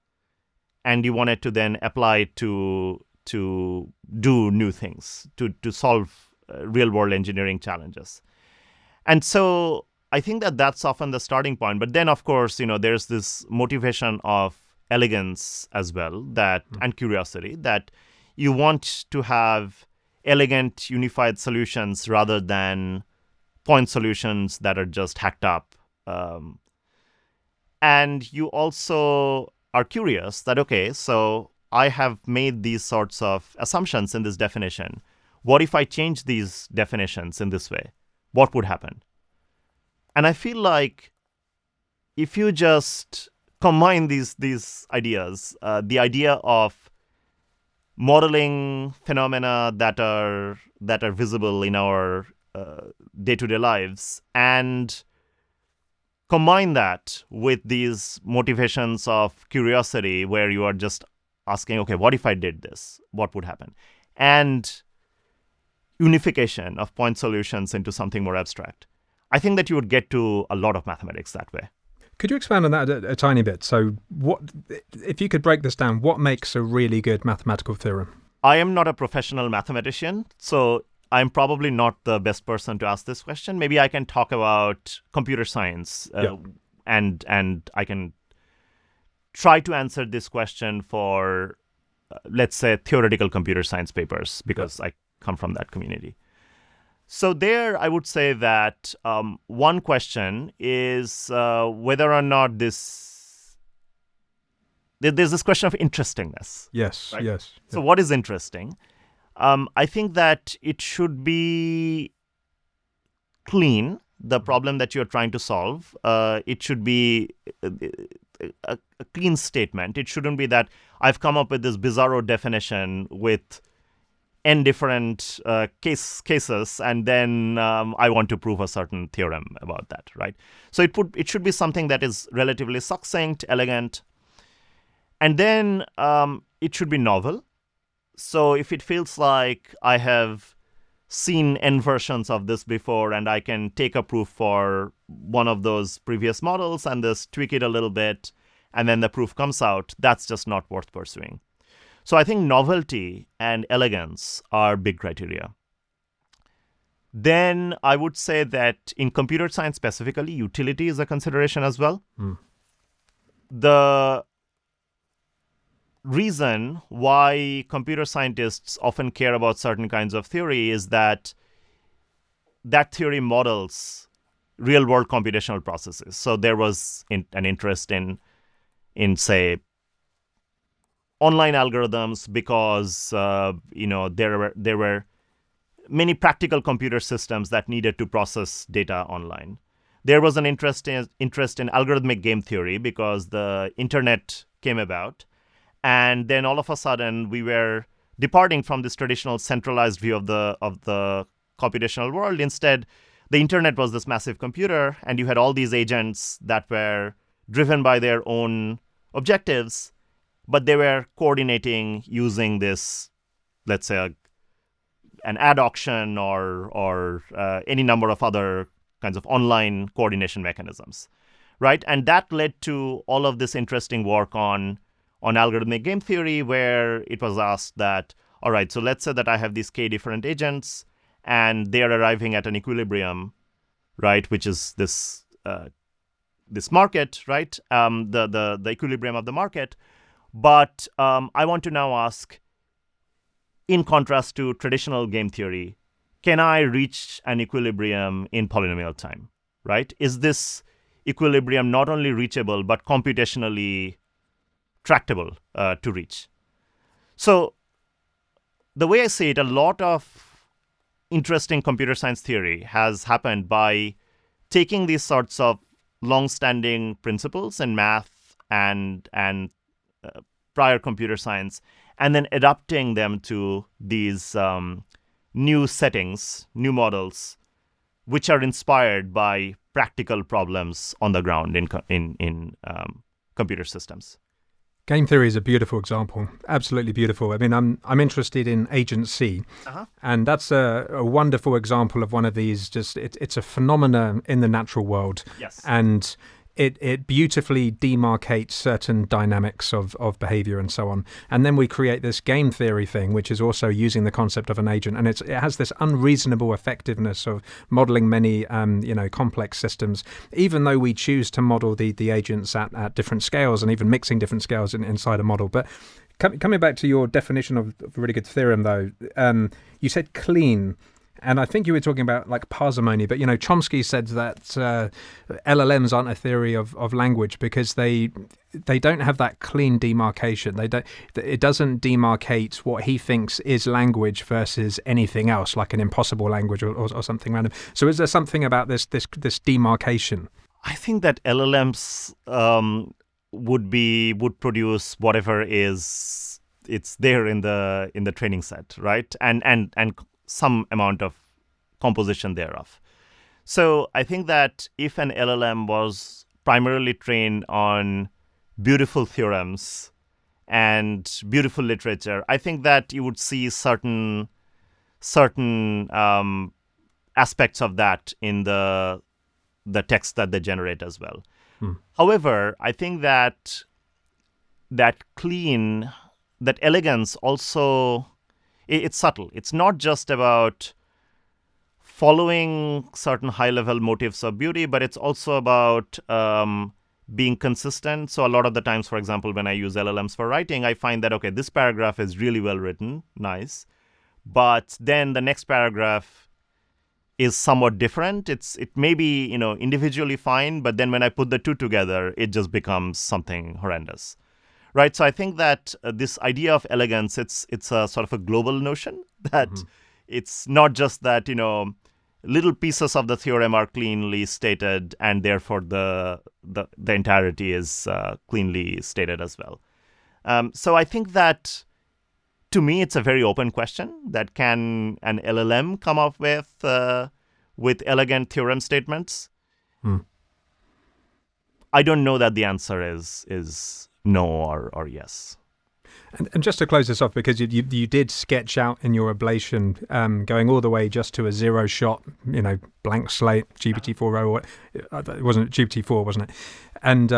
and you wanted to then apply it to do new things, to solve real-world engineering challenges. And so I think that that's often the starting point. But then, of course, there's this motivation of elegance as well, and curiosity, that you want to have elegant, unified solutions rather than point solutions that are just hacked up. And you also are curious that, okay, so I have made these sorts of assumptions in this definition. What if I change these definitions in this way? What would happen? And I feel like if you just combine these ideas, the idea of modeling phenomena that are visible in our day-to-day lives, and combine that with these motivations of curiosity, where you are just asking, okay, what if I did this? What would happen? And unification of point solutions into something more abstract, I think that you would get to a lot of mathematics that way. Could you expand on that a tiny bit? So if you could break this down, what makes a really good mathematical theorem? I am not a professional mathematician, so I'm probably not the best person to ask this question. Maybe I can talk about computer science, and I can try to answer this question for, let's say, theoretical computer science papers, because I come from that community. So there, I would say that one question is whether or not there's this question of interestingness. Yes, right? yes. So what is interesting? I think that it should be clean, the problem that you're trying to solve. It should be a clean statement. It shouldn't be that I've come up with this bizarro definition with n different cases, and then I want to prove a certain theorem about that, right? So it should be something that is relatively succinct, elegant, and then it should be novel. So if it feels like I have seen n versions of this before and I can take a proof for one of those previous models and just tweak it a little bit, and then the proof comes out, that's just not worth pursuing. So I think novelty and elegance are big criteria. Then I would say that in computer science specifically, utility is a consideration as well. The reason why computer scientists often care about certain kinds of theory is that that theory models real-world computational processes. So there was an interest in say, online algorithms because there were many practical computer systems that needed to process data online. There was an interest in algorithmic game theory because the internet came about, and then all of a sudden we were departing from this traditional centralized view of the computational world. Instead, the internet was this massive computer, and you had all these agents that were driven by their own objectives, but they were coordinating using this, let's say, an ad auction or any number of other kinds of online coordination mechanisms, right? And that led to all of this interesting work on algorithmic game theory, where it was asked that, all right, so let's say that I have these k different agents, and they are arriving at an equilibrium, right, which is this market, right, the equilibrium of the market. But I want to now ask, in contrast to traditional game theory, can I reach an equilibrium in polynomial time, right? Is this equilibrium not only reachable, but computationally tractable to reach? So the way I see it, a lot of interesting computer science theory has happened by taking these sorts of long-standing principles in math and prior computer science, and then adapting them to these new settings, new models, which are inspired by practical problems on the ground in computer systems. Game theory is a beautiful example, absolutely beautiful. I mean, I'm interested in agency, and that's a wonderful example of one of these. Just it's a phenomenon in the natural world, yes, and it beautifully demarcates certain dynamics of behavior and so on. And then we create this game theory thing, which is also using the concept of an agent, and it has this unreasonable effectiveness of modeling many complex systems, even though we choose to model the agents at different scales and even mixing different scales inside a model. But coming back to your definition of a really good theorem, though, you said clean. And I think you were talking about like parsimony, but Chomsky said that LLMs aren't a theory of language because they don't have that clean demarcation. It doesn't demarcate what he thinks is language versus anything else, like an impossible language or something random. So is there something about this demarcation? I think that LLMs would produce whatever it's there in the training set, right? And some amount of composition thereof. So I think that if an LLM was primarily trained on beautiful theorems and beautiful literature, I think that you would see certain certain aspects of that in the text that they generate as well. However, I think that elegance also, it's subtle. It's not just about following certain high-level motifs of beauty, but it's also about being consistent. So a lot of the times, for example, when I use LLMs for writing, I find that, okay, this paragraph is really well written, nice, but then the next paragraph is somewhat different. It may be, individually fine, but then when I put the two together, it just becomes something horrendous, right? So I think that this idea of elegance, it's a sort of a global notion that it's not just that, little pieces of the theorem are cleanly stated and therefore the entirety is cleanly stated as well. So I think that, to me, it's a very open question that can an LLM come up with elegant theorem statements? I don't know that the answer is no or yes. And just to close this off, because you did sketch out in your ablation, going all the way just to a zero shot, blank slate, GPT-4 or it wasn't GPT-4, wasn't it? And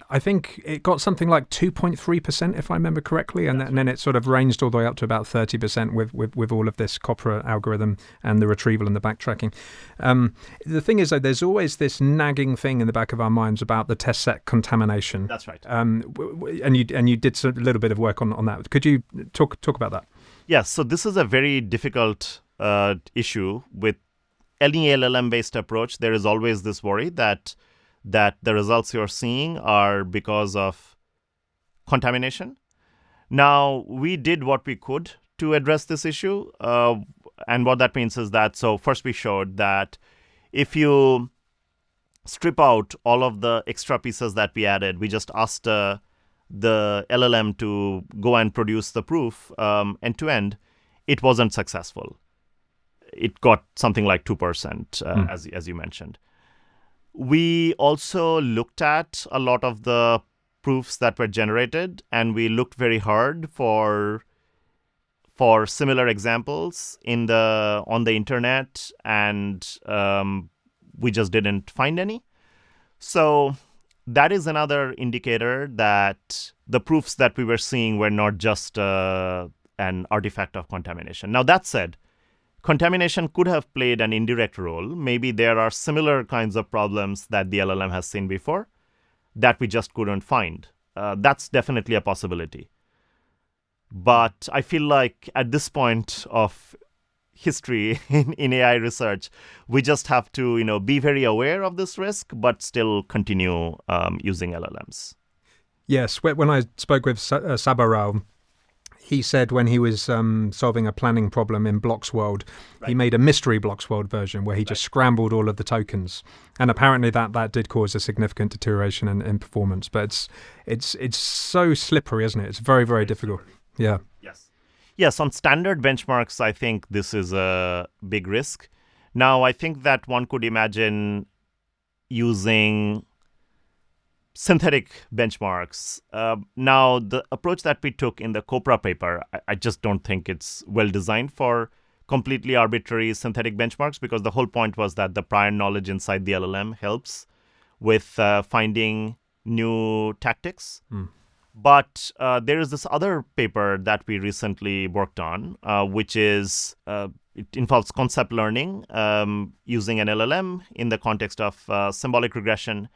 I think it got something like 2.3%, if I remember correctly, and then it sort of ranged all the way up to about 30% with all of this COPRA algorithm and the retrieval and the backtracking. The thing is, though, there's always this nagging thing in the back of our minds about the test set contamination. That's right. And you did a little bit of work on that. Could you talk about that? Yes. So this is a very difficult issue with any LLM-based approach. There is always this worry that the results you're seeing are because of contamination. Now, we did what we could to address this issue. And what that means is that, so first we showed that if you strip out all of the extra pieces that we added, we just asked the LLM to go and produce the proof end to end, it wasn't successful. It got something like 2%, as you mentioned. We also looked at a lot of the proofs that were generated, and we looked very hard for similar examples on the internet, and we just didn't find any. So that is another indicator that the proofs that we were seeing were not just an artifact of contamination. Now, that said, contamination could have played an indirect role. Maybe there are similar kinds of problems that the LLM has seen before that we just couldn't find. That's definitely a possibility. But I feel like at this point of history in AI research, we just have to, be very aware of this risk, but still continue using LLMs. Yes, when I spoke with Sabarao, he said when he was solving a planning problem in Blocks World, he made a mystery Blocks World version where he just scrambled all of the tokens, and apparently that did cause a significant deterioration in performance. But it's so slippery, isn't it? It's very, very difficult. Yeah. Yes, on standard benchmarks, I think this is a big risk. Now, I think that one could imagine using synthetic benchmarks. Now, the approach that we took in the COPRA paper, I just don't think it's well designed for completely arbitrary synthetic benchmarks, because the whole point was that the prior knowledge inside the LLM helps with finding new tactics. But there is this other paper that we recently worked on, which is, it involves concept learning using an LLM in the context of symbolic regression.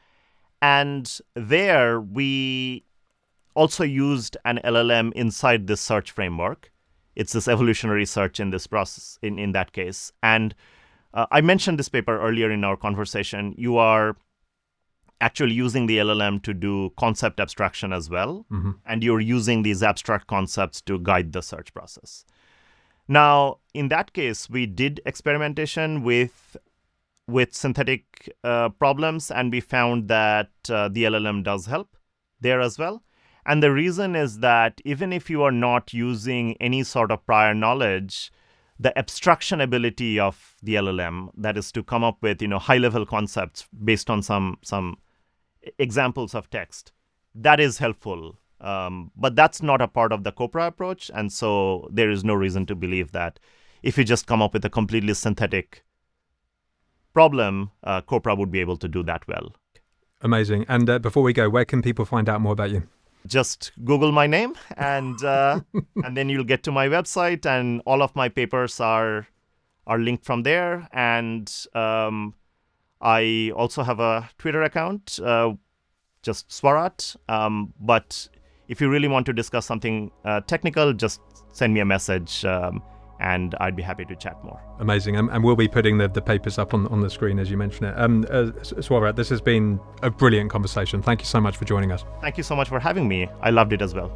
And there we also used an LLM inside this search framework. It's this evolutionary search in this process, in that case. And I mentioned this paper earlier in our conversation. You are actually using the LLM to do concept abstraction as well. And you're using these abstract concepts to guide the search process. Now, in that case, we did experimentation with synthetic problems, and we found that the LLM does help there as well. And the reason is that even if you are not using any sort of prior knowledge, the abstraction ability of the LLM, that is to come up with high-level concepts based on some examples of text, that is helpful. But that's not a part of the COPRA approach, and so there is no reason to believe that if you just come up with a completely synthetic problem, COPRA would be able to do that well. Amazing. And before we go, where can people find out more about you? Just Google my name, and then you'll get to my website, and all of my papers are linked from there. And I also have a Twitter account, just Swarat. But if you really want to discuss something technical, just send me a message, and I'd be happy to chat more. Amazing. And we'll be putting the papers up on the screen as you mention it. Swarat, this has been a brilliant conversation. Thank you so much for joining us. Thank you so much for having me. I loved it as well.